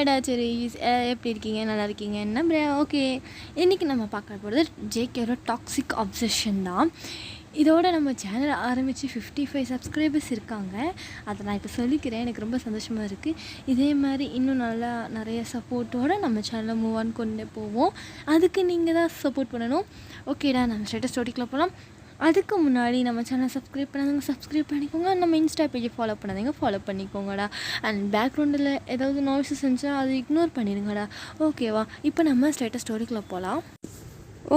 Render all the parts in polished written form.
ஹாய்டா cherries, எப்படி இருக்கீங்க? நல்லா இருக்கீங்க என்ன? ஓகே, இன்றைக்கி நம்ம பார்க்க போகிறது ஜேகேயோட டாக்ஸிக் அப்சஷன் தான். இதோட நம்ம சேனல் ஆரம்பித்து 55 சப்ஸ்கிரைபர்ஸ் இருக்காங்க. அதை நான் இப்போ சொல்லிக்கிறேன். எனக்கு ரொம்ப சந்தோஷமாக இருக்குது. இதே மாதிரி இன்னும் நல்லா நிறைய சப்போர்ட்டோடு நம்ம சேனலை மூவ் ஆன் கொண்டு போவோம். அதுக்கு நீங்கள் தான் சப்போர்ட் பண்ணணும். ஓகேடா, நம்ம ஸ்டேட்டஸ் ஸ்டோரிக்குள்ளே போகலாம். அதுக்கு முன்னாடி நம்ம சேனல் சப்ஸ்கிரைப் பண்ணாதவங்க சப்ஸ்கிரைப் பண்ணிக்கோங்க. நம்ம இன்ஸ்டா பேஜை ஃபாலோ பண்ணாதீங்க, ஃபாலோ பண்ணிக்கோங்கடா. அண்ட் பேக்ரவுண்டில் ஏதாவது நாய்ஸஸ் இருந்துச்சுன்னா அதை இக்னோர் பண்ணிடுங்கடா. ஓகேவா? இப்போ நம்ம ஸ்டேட்டஸ் ஸ்டோரிக்குள்ளே போகலாம்.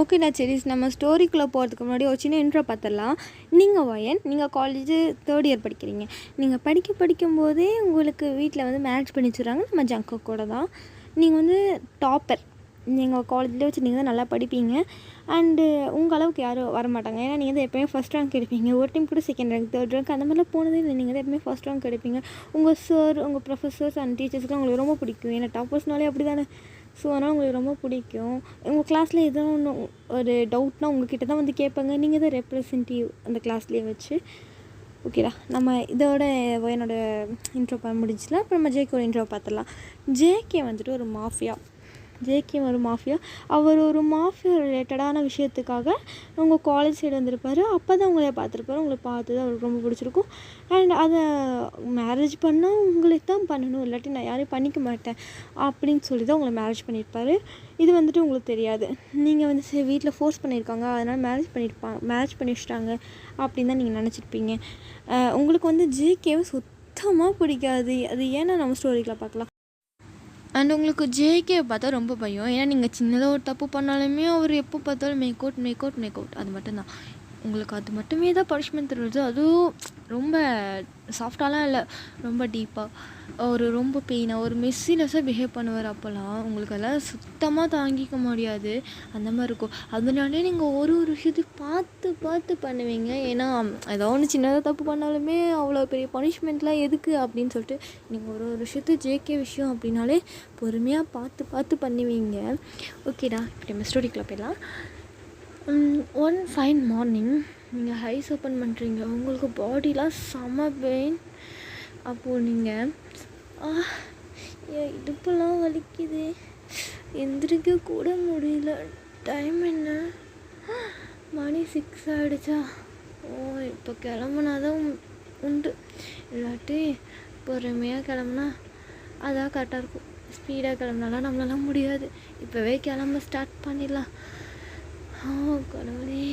ஓகேடா செரிஸ், நம்ம ஸ்டோரிக்குள்ளே போகிறதுக்கு முன்னாடி ஒரு சின்ன இன்ட்ரோ பார்த்துடலாம். நீங்கள் வயன், நீங்கள் காலேஜ் 3rd இயர் படிக்கிறீங்க. நீங்கள் படிக்கும்போதே உங்களுக்கு வீட்டில் வந்து மேரேஜ் பண்ணி வச்சுறாங்க. நம்ம ஜங்கு கூட தான். நீங்கள் வந்து டாப்பர். நீங்கள் காலேஜில் வச்சு நீங்கள் தான் நல்லா படிப்பீங்க. அண்டு உங்கள் அளவுக்கு யாரும் வரமாட்டாங்க. ஏன்னா நீங்கள் தான் எப்போயுமே ஃபஸ்ட் ரேங்க் எடுப்பீங்க. ஒரு டைம் கூட செகண்ட் ரேங்க், தேர்ட் ரேங்க் அந்த மாதிரிலாம் போனதே இல்லை. நீங்கள் தான் எப்பவுமே ஃபஸ்ட் ரேங்க் எடுப்பீங்க. உங்கள் சார், உங்கள் ப்ரொஃபஸர்ஸ் அண்ட் டீச்சர்ஸ்லாம் உங்களுக்கு ரொம்ப பிடிக்கும். ஏன்னா டாப்பர்ஸ்னாலே அப்படி தானே. ஸோ அதனால் உங்களுக்கு ரொம்ப பிடிக்கும். உங்கள் கிளாஸில் எதோ ஒன்று ஒரு டவுட்னால் உங்கள்கிட்ட தான் வந்து கேட்பாங்க. நீங்கள் தான் ரெப்ரசன்டேட்டிவ் அந்த கிளாஸ்லேயே வச்சு. ஓகேடா, நம்ம இதோட என்னோட இன்ட்ரோ முடிஞ்சிடலாம். அப்புறம் நம்ம ஜேகேவோட இன்ட்ரோ பார்த்துடலாம். ஜேகே வந்துட்டு ஒரு மாஃபியா. அவர் ஒரு மாஃபியா ரிலேட்டடான விஷயத்துக்காக உங்கள் காலேஜ் சைடு வந்திருப்பார். அப்போ தான் உங்களை பார்த்துருப்பாரு. உங்களை பார்த்து தான் அவருக்கு ரொம்ப பிடிச்சிருக்கும். அண்ட் அதை மேரேஜ் பண்ணால் உங்களுக்கு தான் பண்ணணும், இல்லாட்டி நான் யாரையும் பண்ணிக்க மாட்டேன் அப்படின்னு சொல்லி தான் உங்களை மேரேஜ் பண்ணியிருப்பார். இது வந்துட்டு உங்களுக்கு தெரியாது. நீங்கள் வந்து சரி வீட்டில் ஃபோர்ஸ் பண்ணியிருக்காங்க, அதனால் மேரேஜ் பண்ணி வச்சுட்டாங்க அப்படின்னு தான் நீங்கள் நினச்சிருப்பீங்க. உங்களுக்கு வந்து ஜேகேவை சுத்தமாக பிடிக்காது. அது ஏன்னா நம்ம ஸ்டோரியில் பார்க்கலாம். அண்ட் உங்களுக்கு ஜேகே பார்த்தா ரொம்ப பயம். ஏன்னா நீங்கள் சின்னதாக ஒரு தப்பு பண்ணாலுமே அவர் எப்போ பார்த்தாலும் மேக் அவுட் அது மட்டும்தான். உங்களுக்கு அது மட்டுமே தான் பனிஷ்மெண்ட் தருவது. அதுவும் ரொம்ப சாஃப்டாலாம் இல்லை, ரொம்ப டீப்பாக ஒரு ரொம்ப பெயினாக ஒரு மெஸ்ஸினஸாக பிஹேவ் பண்ணுவார். அப்போல்லாம் உங்களுக்கு அதெல்லாம் சுத்தமாக தாங்கிக்க முடியாது. அந்த மாதிரி இருக்கும். அதனாலே நீங்கள் ஒரு விஷயத்தையும் பார்த்து பண்ணுவீங்க. ஏன்னா ஏதோ ஒன்று சின்னதாக தப்பு பண்ணாலுமே அவ்வளோ பெரிய பனிஷ்மெண்ட்லாம் எதுக்கு அப்படின்னு சொல்லிட்டு நீங்கள் ஒரு விஷயத்தையும் ஜேகே விஷயம் அப்படின்னாலே பொறுமையாக பார்த்து பண்ணுவீங்க. ஓகேடா, இப்படி நம்ம ஸ்டோரிக்குள்ளே போயிடலாம். ஒன் ஃபைன் மார்னிங் நீங்கள் ஹைஸ் ஓப்பன் பண்ணுறீங்க. உங்களுக்கு பாடிலாம் செம பெயின். அப்போது நீங்கள் இடுப்பெல்லாம் வலிக்குது, எந்திரிக்க கூட முடியல. டைம் என்ன? மணி 6 ஆகிடுச்சா? இப்போ கிளம்புனாதான் உண்டு, இல்லாட்டி பொறுமையாக கிளம்புனா அதான் கரெக்டாக இருக்கும். ஸ்பீடாக கிளம்புனாலாம் நம்மளால முடியாது. இப்போவே கிளம்ப ஸ்டார்ட் பண்ணிடலாம். கடவுளே,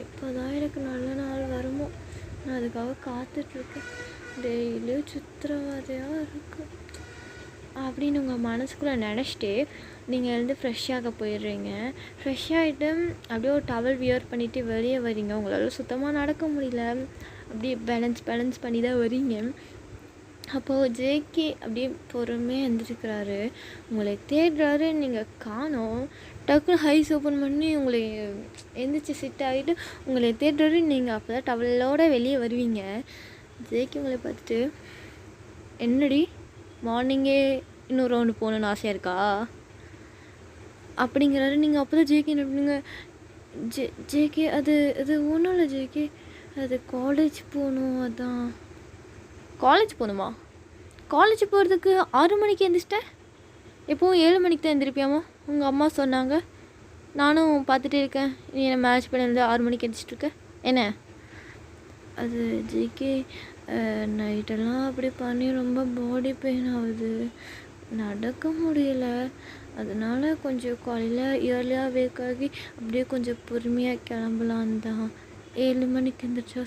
எப்போ தான் எனக்கு நல்ல நாள் வருமோ, நான் அதுக்காக காத்துட்ருக்கேன். டெய்லியும் சித்திரவதையாக இருக்குது அப்படின்னு உங்கள் மனசுக்குள்ளே நினச்சிட்டு நீங்கள் எழுந்து ஃப்ரெஷ்ஷாக போயிடுறீங்க. ஃப்ரெஷ் ஆகிட்டு அப்படியே ஒரு டவல் வியர் பண்ணிவிட்டு வெளியே வரீங்க. உங்களால் சுத்தமாக நடக்க முடியல. அப்படியே பேலன்ஸ் பண்ணி தான் வரீங்க. அப்போது ஜேகே அப்படியே பொறுமையாக எழுந்திருக்கிறாரு. உங்களை தேடுறாரு, நீங்கள் காணோம். டக்குன்னு ஹைஸ் ஓப்பன் பண்ணி உங்களை எந்திரிச்சு சிட் ஆகிட்டு உங்களை தேடுறாரு. நீங்கள் அப்போ தான் டவலோடு வெளியே வருவீங்க. ஜேகே உங்களை பார்த்துட்டு, என்னடி மார்னிங்கே இன்னொரு ரவுண்டு போகணுன்னு ஆசையாக இருக்கா அப்படிங்கிறாரு. நீங்கள் அப்போ தான் ஜேகே என்ன பண்ணுங்க, ஜேகே அது ஒன்றும் இல்லை ஜேகே, அது காலேஜ் போகணும். அதான். காலேஜ் போகணுமா? காலேஜ் போகிறதுக்கு 6 மணிக்கு எழுந்திரிச்சிட்டேன். எப்போவும் 7 மணிக்கு தான் எழுந்திருப்பியாமா? உங்கள் அம்மா சொன்னாங்க. நானும் பார்த்துட்டே இருக்கேன். நீ என்ன மேரேஜ் பண்ணியிருந்து 6 மணிக்கு எழுந்திரிச்சிட்ருக்க என்ன? அது ஜேகே, நைட்டெல்லாம் அப்படி பண்ணி ரொம்ப பாடி பெயின் ஆகுது, நடக்க முடியல. அதனால் கொஞ்சம் காலையில் இயர்லியாக வேக் ஆகி அப்படியே கொஞ்சம் பொறுமையாக கிளம்பலான் தான். 7 மணிக்கு எழுந்திரிச்சா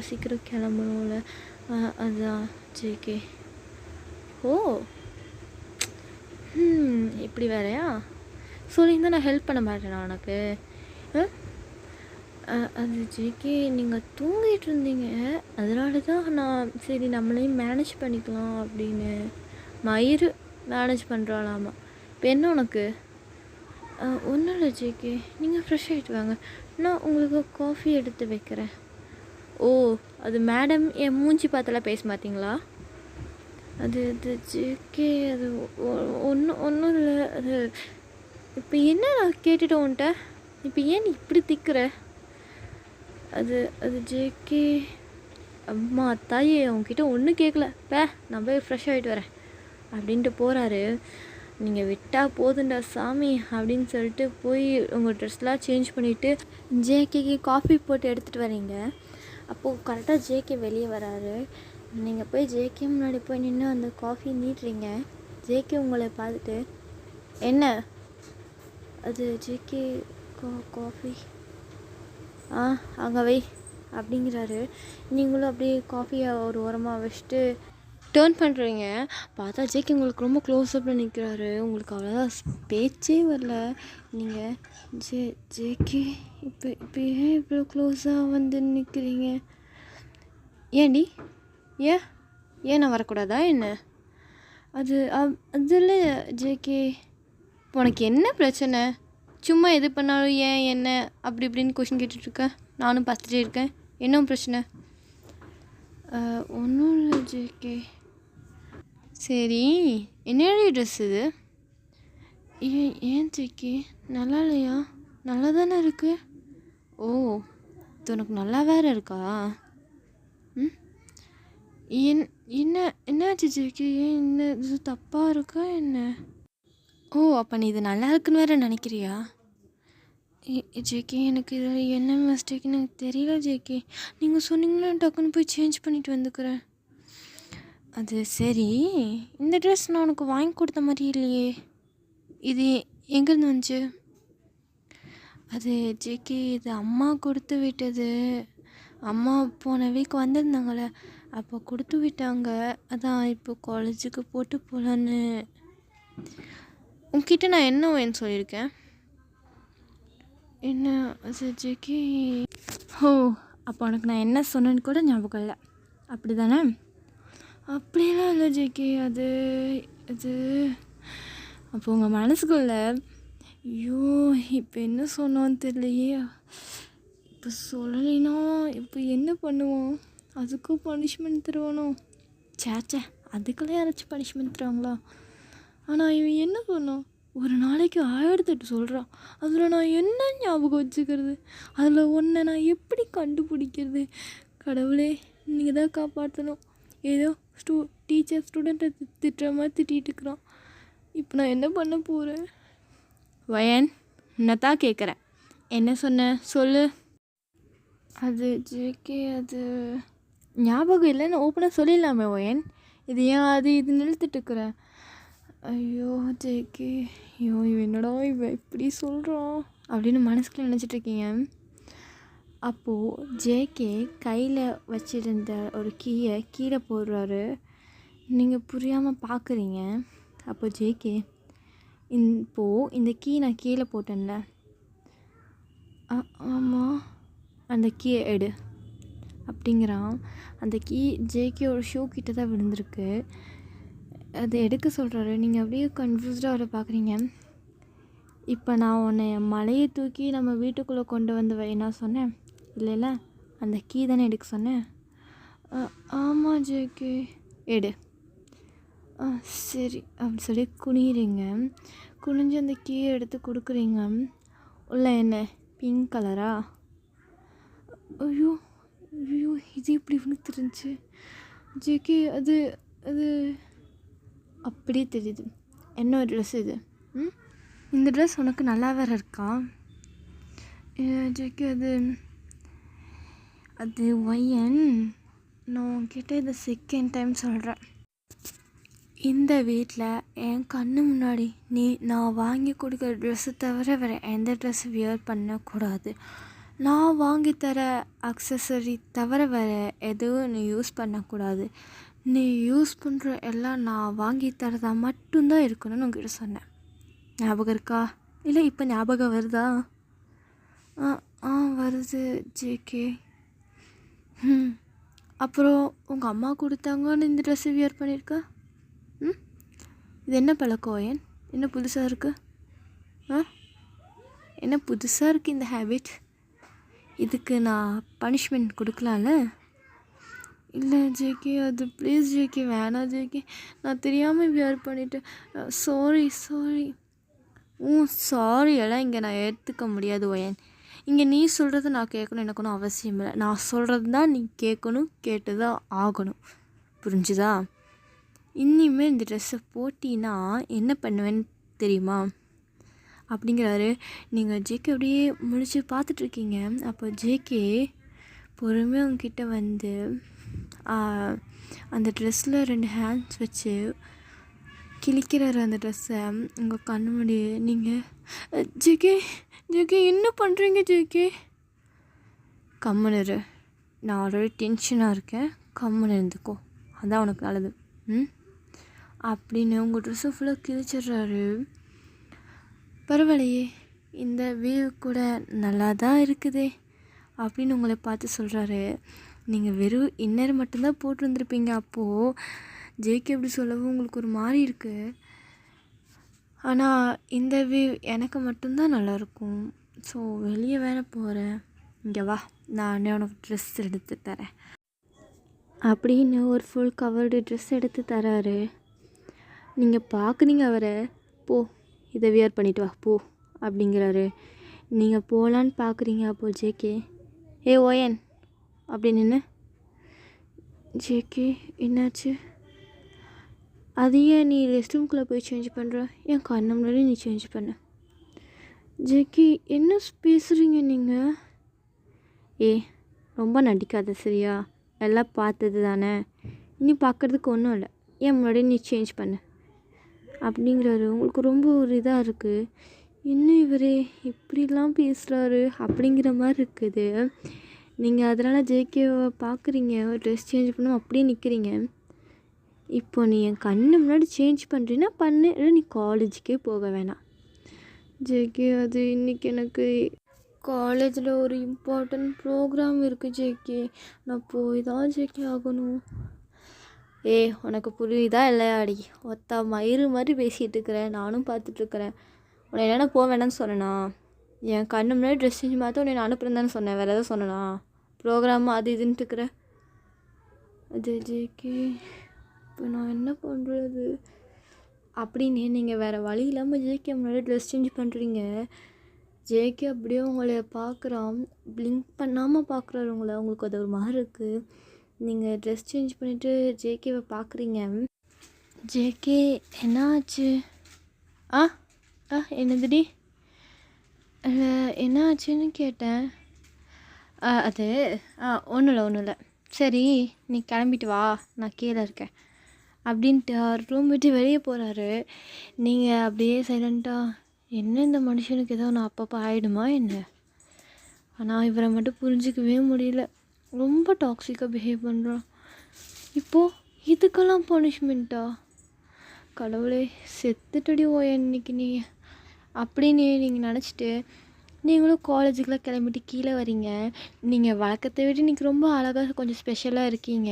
சீக்கிரம் கிளம்பணும்ல, அதான் ஜேகே. ஓ, இப்படி வேறையா? சொல்லியிருந்தால் நான் ஹெல்ப் பண்ண மாட்டேனா உனக்கு? அது ஜேகே, நீங்கள் தூங்கிட்டு இருந்தீங்க, அதனால தான் நான் சரி நம்மளையும் மேனேஜ் பண்ணிக்கலாம் அப்படின்னு. மயிறு மேனேஜ் பண்ணுறாளாமா. இப்போ என்ன உனக்கு? ஒன்றும் இல்லை ஜேகே, நீங்கள் ஃப்ரெஷ் ஆகிட்டு வாங்க, நான் உங்களுக்கு காஃபி எடுத்து வைக்கிறேன். ஓ, அது மேடம் என் மூஞ்சி பார்த்தெல்லாம் பேச மாட்டிங்களா? அது ஜேகே, அது ஒன்றும் இல்லை. அது இப்போ என்ன நான் கேட்டுட்டோம் உன்ட்ட, இப்போ ஏன் நீ இப்படி திக்கிற? அது ஜேகே, அம்மா தாயே உங்ககிட்ட ஒன்றும் கேட்கல. நான் போய் ஃப்ரெஷ் ஆகிட்டு வரேன். அப்படின்ட்டு போகிறாரு. நீங்கள் விட்டால் போதுண்டா சாமி அப்படின்னு சொல்லிட்டு போய் உங்கள் ட்ரெஸ்லாம் சேஞ்ச் பண்ணிவிட்டு ஜேகேக்கு காஃபி போட்டு எடுத்துகிட்டு வரீங்க. அப்போது கரெக்டாக ஜேகே வெளியே வராரு. நீங்கள் போய் ஜேகே முன்னாடி போய் நின்று அந்த காஃபி நீட்டுறீங்க. ஜேகே உங்களை பார்த்துட்டு, என்ன அது ஜேகே காஃபி அங்கே வை அப்படிங்கிறாரு. நீங்களும் அப்படியே காஃபியை ஒரு ஓரமாக வச்சுட்டு டேர்ன் பண்ணுறீங்க. பார்த்தா ஜேகே உங்களுக்கு ரொம்ப க்ளோஸ்அப்பில் நிற்கிறாரு. உங்களுக்கு அவ்வளோதான் பேச்சே வரல. நீங்கள் ஜேகே இப்போ ஏன் இவ்வளோ க்ளோஸாக வந்து நிற்கிறீங்க? ஏன்டி ஏன் நான் வரக்கூடாதா என்ன? அதில் ஜேகே உனக்கு என்ன பிரச்சனை? சும்மா எது பண்ணாலும் ஏன் என்ன அப்படி இப்படின்னு கொஷின் கேட்டுட்ருக்க. நானும் பார்த்துட்டே இருக்கேன். என்ன பிரச்சனை? ஒன்றும் இல்லை ஜேகே. சரி, என்னடி ட்ரெஸ் இது? ஏன் ஜேகே நல்லா இல்லையா? நல்லா தானே இருக்கு. ஓ, இது உனக்கு நல்லா வேறு இருக்கா? என்னாச்சு ஜேகே? என்ன இது தப்பாக இருக்கா என்ன? ஓ, அப்போ நீ இது நல்லா இருக்குன்னு வேறு நினைக்கிறியா? ஜேகே எனக்கு இதில் என்ன மிஸ்டேக்குன்னு எனக்கு தெரியல ஜேகே. நீங்கள் சொன்னீங்கன்னா டக்குன்னு போய் சேஞ்ச் பண்ணிட்டு வந்துக்கிறேன். அது சரி, இந்த ட்ரெஸ் நான் உனக்கு வாங்கி கொடுத்த மாதிரி இல்லையே. இது எங்கேருந்து வந்துச்சு? அது ஜேகே இது அம்மா கொடுத்து விட்டது. அம்மா போன வீக் வந்திருந்தாங்களே, அப்போ கொடுத்து விட்டாங்க. அதான் இப்போ காலேஜுக்கு போட்டு போகலான்னு. உங்ககிட்ட நான் என்ன வேணும்னு சொல்லியிருக்கேன்? என்ன அது ஜேகே? ஓ, அப்போ உனக்கு நான் என்ன சொன்னேன்னு கூட ஞாபகம் இல்லை, அப்படி தானே? அப்படியெல்லாம் இல்லை ஜேகே. அது அப்போ உங்கள் மனசுக்குள்ள ஐயோ இப்போ என்ன சொன்னோன்னு தெரியலையே, இப்போ சொல்லலைன்னா இப்போ என்ன பண்ணுவோம்? அதுக்கும் பனிஷ்மெண்ட் தருவானோ? சேச்சே, அதுக்கெல்லாம் யாராச்சும் பனிஷ்மெண்ட் தருவாங்களா? ஆனால் இவன் என்ன சொன்னான்? ஒரு நாளைக்கு 1008 சொல்கிறான். அதில் நான் என்ன ஞாபகம் வச்சுக்கிறது? அதில் ஒன்றை நான் எப்படி கண்டுபிடிக்கிறது? கடவுளே, நீங்கள் தான் காப்பாற்றணும். ஏதோ டீச்சர் ஸ்டூடெண்ட்டை திட்டுற மாதிரி திட்டிகிட்டு இருக்கிறான். இப்போ நான் என்ன பண்ண போகிறேன்? வயன், நான் தான் கேட்குறேன், என்ன சொன்ன சொல்லு. அது ஜேகே அது ஞாபகம் இல்லைன்னு ஓப்பனாக சொல்லிடலாமே வயன். இது ஏன் இது நிறுத்திட்டுருக்குறேன்? ஐயோ ஜேகே, ஐயோ இவன் என்னடா இவன் இப்படி சொல்கிறான் அப்படின்னு மனசுக்குள்ள நினச்சிட்ருக்கீங்க. அப்போது ஜேகே கையில் வச்சுருந்த ஒரு கீயை கீழே போடுறாரு. நீங்கள் புரியாமல் பார்க்குறீங்க. அப்போ ஜேகே, இப்போது இந்த கீ நான் கீழே போட்டேன்ல, ஆமாம், அந்த கீயை எடு அப்படிங்கிறான். அந்த கீ ஜேகேயோட ஷூ கிட்ட தான் விழுந்திருக்கு. அதை எடுக்க சொல்கிறாரு. நீங்கள் அப்படியே கன்ஃபியூஸ்டாக அவரை பார்க்குறீங்க. இப்போ நான் உன்னை மலையை தூக்கி நம்ம வீட்டுக்குள்ளே கொண்டு வந்து என்ன சொன்னேன் இல்லைல்ல? அந்த கீ தானே எடுக்க சொன்னேன். ஆமாம் ஜேகே, எடு. சரி அப்படின்னு சொல்லி குனிகிறீங்க. குனிஞ்சு அந்த கீயை எடுத்து கொடுக்குறீங்க. உள்ள என்ன பிங்க் கலரா? ஐயோ ஐயோ, இது எப்படி விழுந்துருந்துச்சு ஜேகே? அது அப்படியே தெரியுது. என்ன ஒரு ட்ரெஸ் இது? இந்த ட்ரெஸ் உனக்கு நல்லா வேறு இருக்கா ஜேகே? அது ஒயன், நான் உன்கிட்ட இதை செகண்ட் டைம் சொல்கிறேன். இந்த வீட்டில் என் கண்ணு முன்னாடி நான் வாங்கி கொடுக்குற ட்ரெஸ்ஸை தவிர வேறு எந்த ட்ரெஸ் வியர் பண்ணக்கூடாது. நான் வாங்கி தர அக்சசரி தவிர வேறு எதுவும் நீ யூஸ் பண்ணக்கூடாது. நீ யூஸ் பண்ணுற எல்லாம் நான் வாங்கி தரதா மட்டும்தான் இருக்கணும்னு உங்ககிட்ட சொன்னேன். ஞாபகம் இருக்கா? இல்லை இப்போ ஞாபகம் வருதா? வருது ஜேகே. அப்புறம் உங்கள் அம்மா கொடுத்தாங்கன்னு இந்த ட்ரெஸ்ஸை வியர் பண்ணியிருக்க. இது என்ன பழக்கம் ஏன்? என்ன புதுசாக இருக்குது? என்ன புதுசாக இருக்குது இந்த ஹேபிட்? இதுக்கு நான் பனிஷ்மெண்ட் கொடுக்கலாம்ல? இல்லை ஜேகே, அது ப்ளீஸ் ஜேகே, வேணாம் ஜேகே, நான் தெரியாமல் வியர் பண்ணிவிட்டேன். சாரி. சாரி எல்லாம் இங்கே நான் ஏற்றுக்க முடியாது ஒயன். இங்கே நீ சொல்கிறத நான் கேட்கணும் எனக்கு ஒன்றும் அவசியம் இல்லை. நான் சொல்கிறது தான் நீ கேட்கணும், கேட்டு தான் ஆகணும். புரிஞ்சுதா? இனிமேல் இந்த ட்ரெஸ்ஸை போட்டின்னா என்ன பண்ணுவேன்னு தெரியுமா அப்படிங்கிறாரு. நீங்கள் ஜேகே அப்படியே முழிச்சு பார்த்துட்ருக்கீங்க. அப்போ ஜேகே பொறுமையாக உங்ககிட்ட வந்து அந்த ட்ரெஸ்ஸில் 2 ஹேண்ட்ஸ் வச்சு கிழிக்கிறாரு அந்த ட்ரெஸ்ஸை உங்கள் கண்ணு முன்னாடி. நீங்கள் ஜேகே ஜேகே என்ன பண்ணுறீங்க ஜேகே? கம்முனு, நான் ஆல்ரெடி டென்ஷனாக இருக்கேன், கம்முனு இருந்துக்கோ, அதான் உனக்கு நல்லது அப்படின்னு உங்கள் ட்ரெஸ்ஸை ஃபுல்லாக கிழிச்சிட்றாரு. பரவாயில்லையே, இந்த வியூ கூட நல்லா தான் இருக்குதே அப்படின்னு உங்களை பார்த்து சொல்கிறாரு. நீங்கள் வெறும் இன்னர் மட்டும்தான் போட்டிருந்துருப்பீங்க. அப்போது ஜேகே எப்படி சொல்லவும் உங்களுக்கு ஒரு மாதிரி இருக்குது. ஆனால் இந்த வியூ எனக்கு மட்டும்தான் நல்லாயிருக்கும். ஸோ வெளியே வேற போகிறேன், இங்கே வா, நானே உனக்கு ட்ரெஸ் எடுத்து தரேன் அப்படின்னு ஒரு ஃபுல் கவர்டு ட்ரெஸ் எடுத்து தராரு. நீங்கள் பார்க்குறீங்க அவரை. போ, இதை வியர் பண்ணிட்டு வா போ அப்படிங்கிறாரு. நீங்கள் போகலான்னு பார்க்குறீங்க. அப்போது ஜேகே ஓயன் அப்படின்னு ஜேகே என்னாச்சு? அதையே நீ ரெஸ்ட் ரூம்குள்ளே போய் சேஞ்ச் பண்ணுற, என் கண்ணு முன்னாடி நீ சேஞ்ச் பண்ண. ஜேகே என்ன பேசுகிறீங்க நீங்கள்? ரொம்ப நடிக்காத சரியா? எல்லாம் பார்த்தது தானே, இனி பார்க்குறதுக்கு ஒன்றும் இல்லை, என் முன்னாடி நீ சேஞ்ச் பண்ண அப்படிங்கிறாரு. உங்களுக்கு ரொம்ப ஒரு இதாக இருக்குது. என்ன இவர் இப்படிலாம் பேசுகிறாரு அப்படிங்கிற மாதிரி இருக்குது. நீங்கள் அதனால் ஜேகேவை பார்க்குறீங்க, ட்ரெஸ் சேஞ்ச் பண்ண அப்படியே நிற்கிறீங்க. இப்போ நீ என் கண்ணு முன்னாடி சேஞ்ச் பண்ணுறீன்னா பண்ணு, இல்லை நீ காலேஜுக்கே போக வேணாம். ஜேகே அது இன்றைக்கி எனக்கு காலேஜில் ஒரு இம்பார்ட்டண்ட் ப்ரோக்ராம் இருக்குது ஜேகே, நான் போய் தான் ஜேகே ஆகணும். உனக்கு புரியுதா இல்லையாடி? ஒத்தா மயிறு மாதிரி பேசிகிட்டு இருக்கிறேன், நானும் பார்த்துட்ருக்குறேன். உன்னை என்னென்ன போக வேணான்னு சொன்னேனா? என் கண்ணு முன்னாடி ட்ரெஸ் செஞ்சு மாற்ற உன்னை நான் அனுப்புகிறேன் தானே சொன்னேன், வேறு எதாவது சொன்னேனா? ப்ரோக்ராம் அது இதுன்ட்டு இருக்கிற அது ஜேகே, இப்போ நான் என்ன பண்ணுறது அப்படின்னு நீங்கள் வேறு வழி இல்லாமல் ஜேகே முன்னாடி ட்ரெஸ் சேஞ்ச் பண்ணுறீங்க. ஜேகே அப்படியே உங்களை பார்க்குறான், பிளிங்க் பண்ணாமல் பார்க்குறாரு உங்களை. உங்களுக்கு அது ஒரு மாதிரி இருக்குது. நீங்கள் ட்ரெஸ் சேஞ்ச் பண்ணிவிட்டு ஜேகேவை பார்க்குறீங்க. ஜேகே என்ன ஆச்சு? என்னதுடி? என்ன ஆச்சுன்னு கேட்டேன். அது ஒன்றும் இல்லை சரி நீ கிளம்பிட்டு வா, நான் கீழே இருக்கேன் அப்படின்ட்டு ரூம் விட்டு வெளியே போகிறாரு. நீங்கள் அப்படியே சைலண்ட்டாக, என்ன இந்த மனுஷனுக்கு ஏதோ நான் அப்பப்போ ஆகிடுமா என்ன? ஆனால் இவரை மட்டும் புரிஞ்சிக்கவே முடியல, ரொம்ப டாக்ஸிக்காக பிஹேவ் பண்ணுறான். இப்போது இதுக்கெல்லாம் பனிஷ்மெண்ட்டா? கடவுளே, செத்துட்டடி இன்னைக்கு நீங்கள் அப்படின்னு நீங்கள் நினச்சிட்டு நீங்களும் காலேஜுக்கெலாம் கிளம்பிட்டு கீழே வரீங்க. நீங்கள் வழக்கத்தை விட இன்றைக்கி ரொம்ப அழகாக கொஞ்சம் ஸ்பெஷலாக இருக்கீங்க.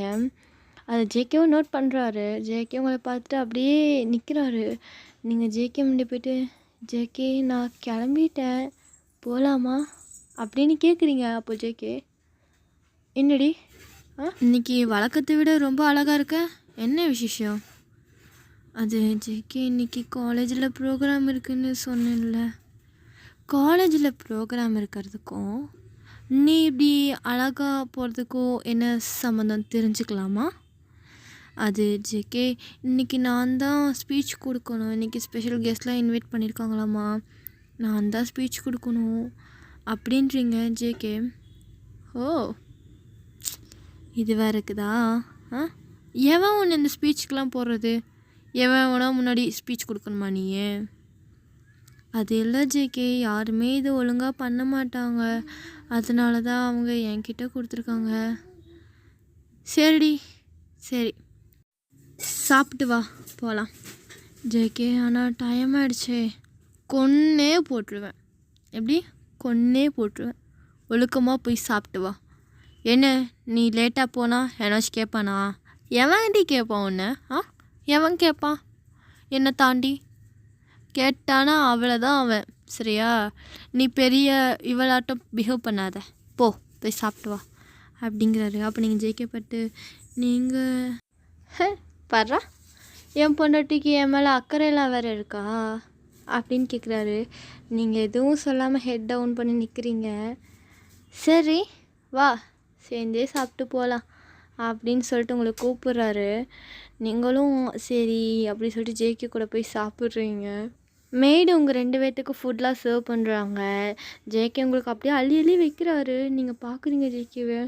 அதை ஜேகேவும் நோட் பண்ணுறாரு. ஜேகே உங்களை பார்த்துட்டு அப்படியே நிற்கிறாரு. நீங்கள் ஜேகே முன்னாடி போய்ட்டு, ஜேகே நான் கிளம்பிட்டேன் போகலாமா அப்படின்னு கேட்குறீங்க. அப்போ ஜேகே என்னடி இன்னைக்கு வழக்கத்தை விட ரொம்ப அழகாக இருக்க, என்ன விசேஷம்? அது ஜேகே இன்றைக்கி காலேஜில் ப்ரோக்ராம் இருக்குதுன்னு சொன்னேன்ல. காலேஜில் ப்ரோக்ராம் இருக்கிறதுக்கும் நீ இப்படி அழகாக போகிறதுக்கும் என்ன சம்மந்தம் தெரிஞ்சுக்கலாமா? அது ஜேகே இன்றைக்கி நான் தான் ஸ்பீச் கொடுக்கணும், இன்றைக்கி ஸ்பெஷல் கெஸ்ட்லாம் இன்வைட் பண்ணியிருக்காங்களாம்மா, நான் தான் ஸ்பீச் கொடுக்கணும் அப்படின்றீங்க ஜேகே. இது வேறு இருக்குதா? எவன் ஒன்று இந்த ஸ்பீச்சுக்கெலாம் போடுறது? எவன் வேணா முன்னாடி ஸ்பீச் கொடுக்கணுமா நீ? அது இல்லை ஜேகே, யாருமே இது ஒழுங்காக பண்ண மாட்டாங்க, அதனால தான் அவங்க என்கிட்ட கொடுத்துருக்காங்க. சரிடி, சரி சாப்பிட்டு வா போகலாம். ஜேகே ஆனால் டைம் ஆகிடுச்சே, கொன்னே போட்டுருவேன். எப்படி? கொன்னே போட்டுருவேன். ஒழுக்கமாக போய் சாப்பிட்டு வா. என்ன நீ லேட்டாக போனால் என்னாச்சும் கேட்பானா? எவன்டி கேட்பான் உன்னை? எவன் கேட்பான்? என்னை தாண்டி கேட்டானா அவ்வளோதான் அவன், சரியா? நீ பெரிய இவளாட்டம் பிஹேவ் பண்ணாத, போய் சாப்பிட்டு வா அப்படிங்கிறாரு. அப்போ நீங்கள் ஜேகே பட்டு, நீங்கள் பர்றா என் பொண்டாட்டிக்கு என் மேலே அக்கறையெல்லாம் வேறு இருக்கா அப்படின்னு கேட்குறாரு. நீங்கள் எதுவும் சொல்லாமல் ஹெட் டவுன் பண்ணி நிற்கிறீங்க. சரி வா சேர்ந்தே சாப்பிட்டு போகலாம் அப்படின்னு சொல்லிட்டு உங்களை கூப்பிட்றாரு. நீங்களும் சரி அப்படி சொல்லிட்டு ஜேகே கூட போய் சாப்பிட்றீங்க. மெய்டு உங்கள் 2 பேர்த்துக்கு ஃபுட்லாம் சர்வ் பண்ணுறாங்க. ஜேகே உங்களுக்கு அப்படியே அள்ளி அள்ளி வைக்கிறாரு. நீங்கள் பார்க்குறீங்க ஜேகேவை.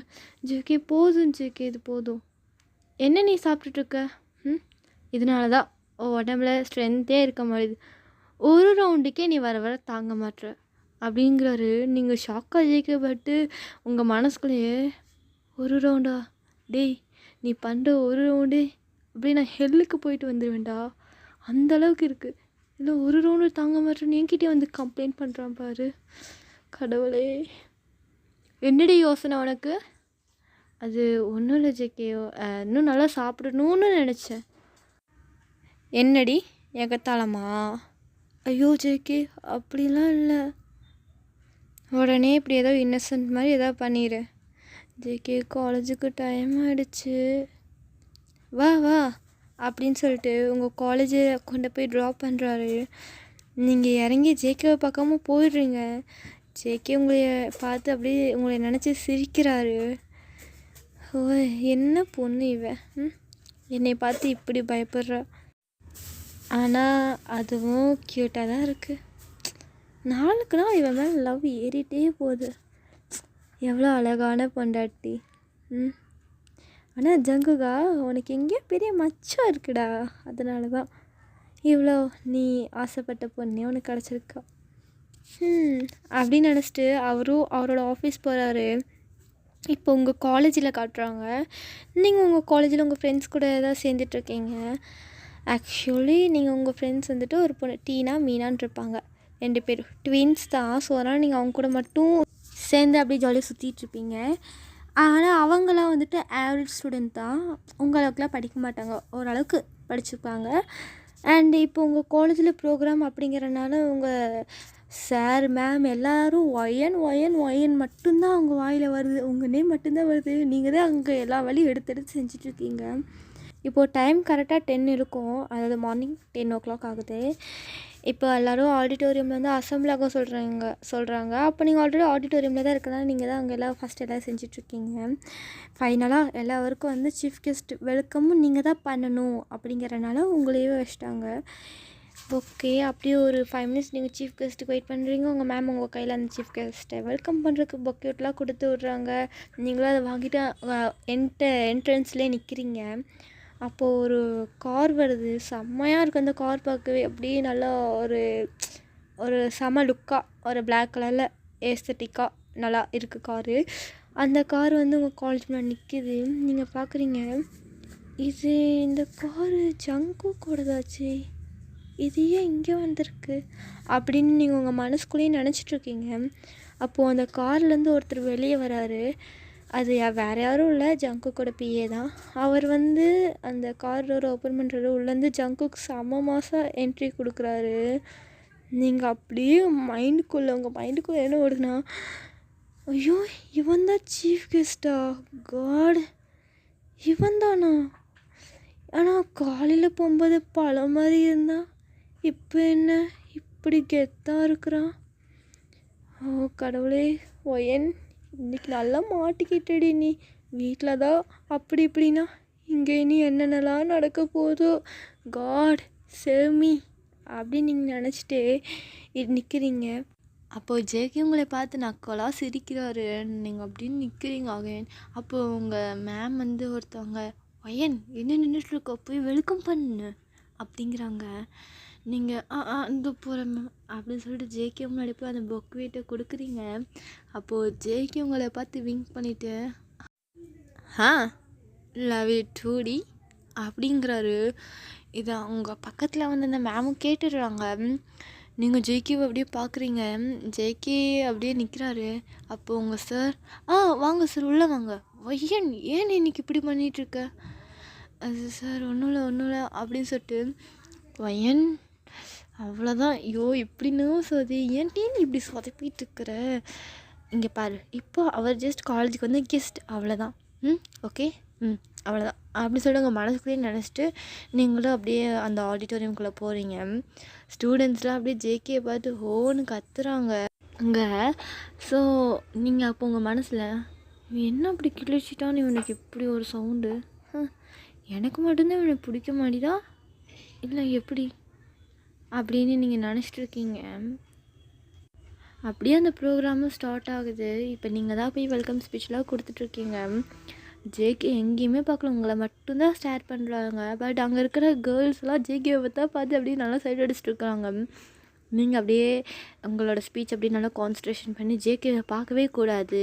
ஜேகே போதும் ஜேகே, இது போதும். என்ன நீ சாப்பிட்டுட்ருக்க? இதனால தான் உடம்புல ஸ்ட்ரென்த்தே இருக்க மாட்டேது. ஒரு ரவுண்டுக்கே நீ வர வர தாங்க மாட்ற அப்படிங்கிறாரு. நீங்கள் ஷாக்காக ஜெயிக்கப்பட்டு உங்கள் மனசுக்குள்ளேயே ஒரு ரவுண்டா டேய் நீ பண்ணுற ஒரு ரவுண்டு அப்படியே நான் ஹெல்லுக்கு போயிட்டு வந்துடுவேன்டா அந்த அளவுக்கு இருக்குது. இல்லை ஒரு ரவுண்டு தாங்க மாட்டேன்னு என்கிட்டே வந்து கம்ப்ளைண்ட் பண்ணுறான் பாரு. கடவுளே என்னடி யோசனை உனக்கு? அது ஒன்றும் இல்லை ஜேகேயோ, இன்னும் நல்லா சாப்பிடணும்னு நினச்சேன். என்னடி எகத்தாளமா? ஐயோ ஜேகே அப்படிலாம் இல்லை. உடனே இப்படி ஏதோ இன்னசென்ட் மாதிரி ஏதோ பண்ணிடு. ஜேகே காலேஜுக்கு டைம் ஆகிடுச்சு, வா வா அப்படின்னு சொல்லிட்டு உங்கள் காலேஜை கொண்டு போய் ட்ராப் பண்ணுறாரு. நீங்கள் இறங்கி ஜேகேவை பார்க்காம போயிடுறீங்க. ஜேகே உங்களை பார்த்து அப்படியே உங்களை நினச்சி சிரிக்கிறாரு. ஓ என்ன பொண்ணு இவன், என்னை பார்த்து இப்படி பயப்படுறா. ஆனால் அதுவும் க்யூட்டாக தான் இருக்குது. நாளுக்கு நாள் இவன் மேலே லவ் ஏறிட்டே போகுது. எவ்வளோ அழகான பொண்டாட்டி. ஆனால் ஜங்குகா உனக்கு எங்கேயோ பெரிய மச்சம் இருக்குடா, அதனால தான் இவ்வளோ நீ ஆசைப்பட்ட பொண்ணே உனக்கு கிடச்சிருக்கா. அப்படின்னு நினச்சிட்டு அவரும் அவரோட ஆஃபீஸ் போகிறாரு. இப்போ உங்கள் காலேஜில் காட்டுறாங்க. நீங்கள் உங்கள் காலேஜில் உங்கள் ஃப்ரெண்ட்ஸ் கூட தான் சேர்ந்துட்ருக்கீங்க. ஆக்சுவலி நீங்கள் உங்கள் ஃப்ரெண்ட்ஸ் வந்துட்டு ஒரு பொண்ணு டீனா மீனான்னு இருப்பாங்க, 2 பேர் ட்வின்ஸ் தான். ஸோ அதனால் நீங்கள் அவங்க கூட மட்டும் சேர்ந்து அப்படியே ஜாலியாக சுற்றிட்டுருப்பீங்க. ஆனால் அவங்களாம் வந்துட்டு ஆவரேஜ் ஸ்டூடெண்ட் தான், உங்களவுக்குலாம் படிக்க மாட்டாங்க, ஓரளவுக்கு படிச்சுருப்பாங்க. அண்ட் இப்போ உங்கள் காலேஜில் ப்ரோக்ராம் அப்படிங்கிறனால உங்கள் சார் மேம் எல்லோரும் ஒயன் ஒயன் ஒயன் மட்டும்தான் அவங்க வாயில் வருது, உங்கள் நேம் மட்டும்தான் வருது. நீங்கள் தான் அங்கே எல்லா வேலையும் எடுத்து செஞ்சிட்ருக்கீங்க. இப்போது டைம் கரெக்டாக 10 இருக்கும், அதாவது மார்னிங் 10 o'clock ஆகுது. இப்போ எல்லோரும் ஆடிட்டோரியமில் வந்து அசம்பிள் ஆக சொல்கிறாங்க. அப்போ நீங்கள் ஆல்ரெடி ஆடிட்டோரியமில் தான் இருக்கிறனால நீங்கள் தான் அங்கே எல்லாம் ஃபஸ்ட் எல்லாம் செஞ்சிட்ருக்கீங்க. ஃபைனலாக எல்லாருக்கும் வந்து சீஃப் கெஸ்ட் வெல்கமும் நீங்கள் தான் பண்ணணும் அப்படிங்கிறனால உங்களையே வச்சிட்டாங்க. ஓகே, அப்படியே ஒரு 5 minutes நீங்கள் சீஃப் கெஸ்ட்டுக்கு வெயிட் பண்ணுறீங்க. உங்கள் மேம் உங்கள் கையில் அந்த சீஃப் கெஸ்ட்டை வெல்கம் பண்ணுறதுக்கு பொக்கெட்லாம் கொடுத்து விட்றாங்க. நீங்களும் அதை வாங்கிட்டு என்ட்ரன்ஸ்லேயே நிற்கிறீங்க. அப்போது ஒரு கார் வருது, செம்மையாக இருக்குது அந்த கார் பார்க்கவே. அப்படியே நல்லா ஒரு செம லுக்காக ஒரு பிளாக் கலரில் ஏஸ்தட்டிக்காக நல்லா இருக்குது காரு. அந்த கார் வந்து உங்கள் காலேஜ் முன்னாடி நிற்கிது. நீங்கள் பார்க்குறீங்க, இது இந்த காரு ஜங்குகோடதாச்சு, இது ஏன் இங்கே வந்திருக்கு அப்படின்னு நீங்கள் உங்கள் மனசுக்குள்ளேயே நினச்சிட்ருக்கீங்க. அப்போது அந்த கார்லேருந்து ஒருத்தர் வெளியே வராரு. அது வேறு யாரும் இல்லை, ஜங்குக்கோட பிஏ தான். அவர் வந்து அந்த கார் டோர் ஓப்பன் பண்ணுறாரு. உள்ளேருந்து ஜங்குக்கு செம மாதம் என்ட்ரி கொடுக்குறாரு. நீங்கள் அப்படியே உங்கள் மைண்டுக்குள்ளே என்ன ஓடுதுன்னா, ஐயோ இவன் தான் சீஃப் கெஸ்ட்டா, காட் இவன் தானா? ஆனால் காலையில் போகும்போது பழம் மாதிரி இருந்தான், இப்போ என்ன இப்படி கெத்தாக இருக்கிறான்? ஓ கடவுளே, ஒயன் இன்றைக்கி நல்லா மாட்டிக்கிட்டடி நீ. வீட்டில் தான் அப்படி இப்படின்னா இங்கே நீ என்னென்னலாம் நடக்க போதோ, காட் சேவ் மீ அப்படின்னு நீங்கள் நினச்சிட்டே நிற்கிறீங்க. அப்போது ஜேகே உங்களை பார்த்து நக்கலாக சிரிக்கிறாரு. நீங்கள் அப்படின்னு நிற்கிறீங்க அகைன். அப்போது உங்கள் மேம் வந்து ஒருத்தவங்க, ஒயன் என்ன நின்றுட்டுருக்கோ போய் வெல்கம் பண்ணு அப்படிங்கிறாங்க. நீங்கள் இந்த போகிற மேம் அப்படின்னு சொல்லிட்டு ஜேகே முன்னாடி போய் அந்த பொக்வீட்டை கொடுக்குறீங்க. அப்போது ஜேகே உங்களை பார்த்து விங்க் பண்ணிவிட்டு லவ் யூ டூடி அப்படிங்கிறாரு. இதை அவங்க பக்கத்தில் வந்து அந்த மேமும் கேட்டுடுறாங்க. நீங்கள் ஜேகேவை அப்படியே பார்க்குறீங்க. ஜேகே அப்படியே நிற்கிறாரு. அப்போது உங்கள் சார் வாங்க சார் உள்ளே வாங்க. ஏன் இன்னைக்கு இப்படி பண்ணிகிட்ருக்க? அது சார் ஒன்றும் இல்லை அப்படின்னு சொல்லிட்டு வயன் அவ்வளோதான். ஐயோ இப்படின்னு சொதி ஏன் நீ இப்படி சொதப்பிட்டு இருக்கிற? இங்கே பாரு, இப்போ அவர் ஜஸ்ட் காலேஜுக்கு வந்து கெஸ்ட், அவ்வளோதான். ஓகே அவ்வளோதான் அப்படி சொல்லி உங்கள் மனசுக்குள்ளேயே நினச்சிட்டு நீங்களும் அப்படியே அந்த ஆடிட்டோரியம்குள்ளே போகிறீங்க. ஸ்டூடெண்ட்ஸ்லாம் அப்படியே ஜேகேயை பார்த்து ஹோன்னு கத்துறாங்க அங்கே. ஸோ நீங்கள் அப்போ உங்கள் மனசில் என்ன அப்படி கிழிச்சிட்டான்னு இவனுக்கு இப்படி ஒரு சவுண்டு, எனக்கு மட்டும்தான் இவனை பிடிக்க மாட்டேதா இல்லை எப்படி அப்படின்னு நீங்கள் நினச்சிட்டு இருக்கீங்க. அப்படியே அந்த ப்ரோக்ராமும் ஸ்டார்ட் ஆகுது. இப்போ நீங்கள் தான் போய் வெல்கம் ஸ்பீச்லாம் கொடுத்துட்ருக்கீங்க. ஜேகே எங்கேயுமே பார்க்கல, உங்களை மட்டும்தான் ஸ்டார் பண்ணுறாங்க. பட் அங்கே இருக்கிற கேர்ள்ஸ்லாம் ஜேகேவை பார்த்தா பார்த்து அப்படியே நல்லா சைடு அடிச்சுட்டு இருக்காங்க. நீங்கள் அப்படியே உங்களோட ஸ்பீச் அப்படியே நல்லா கான்சன்ட்ரேஷன் பண்ணி ஜேகேவை பார்க்கவே கூடாது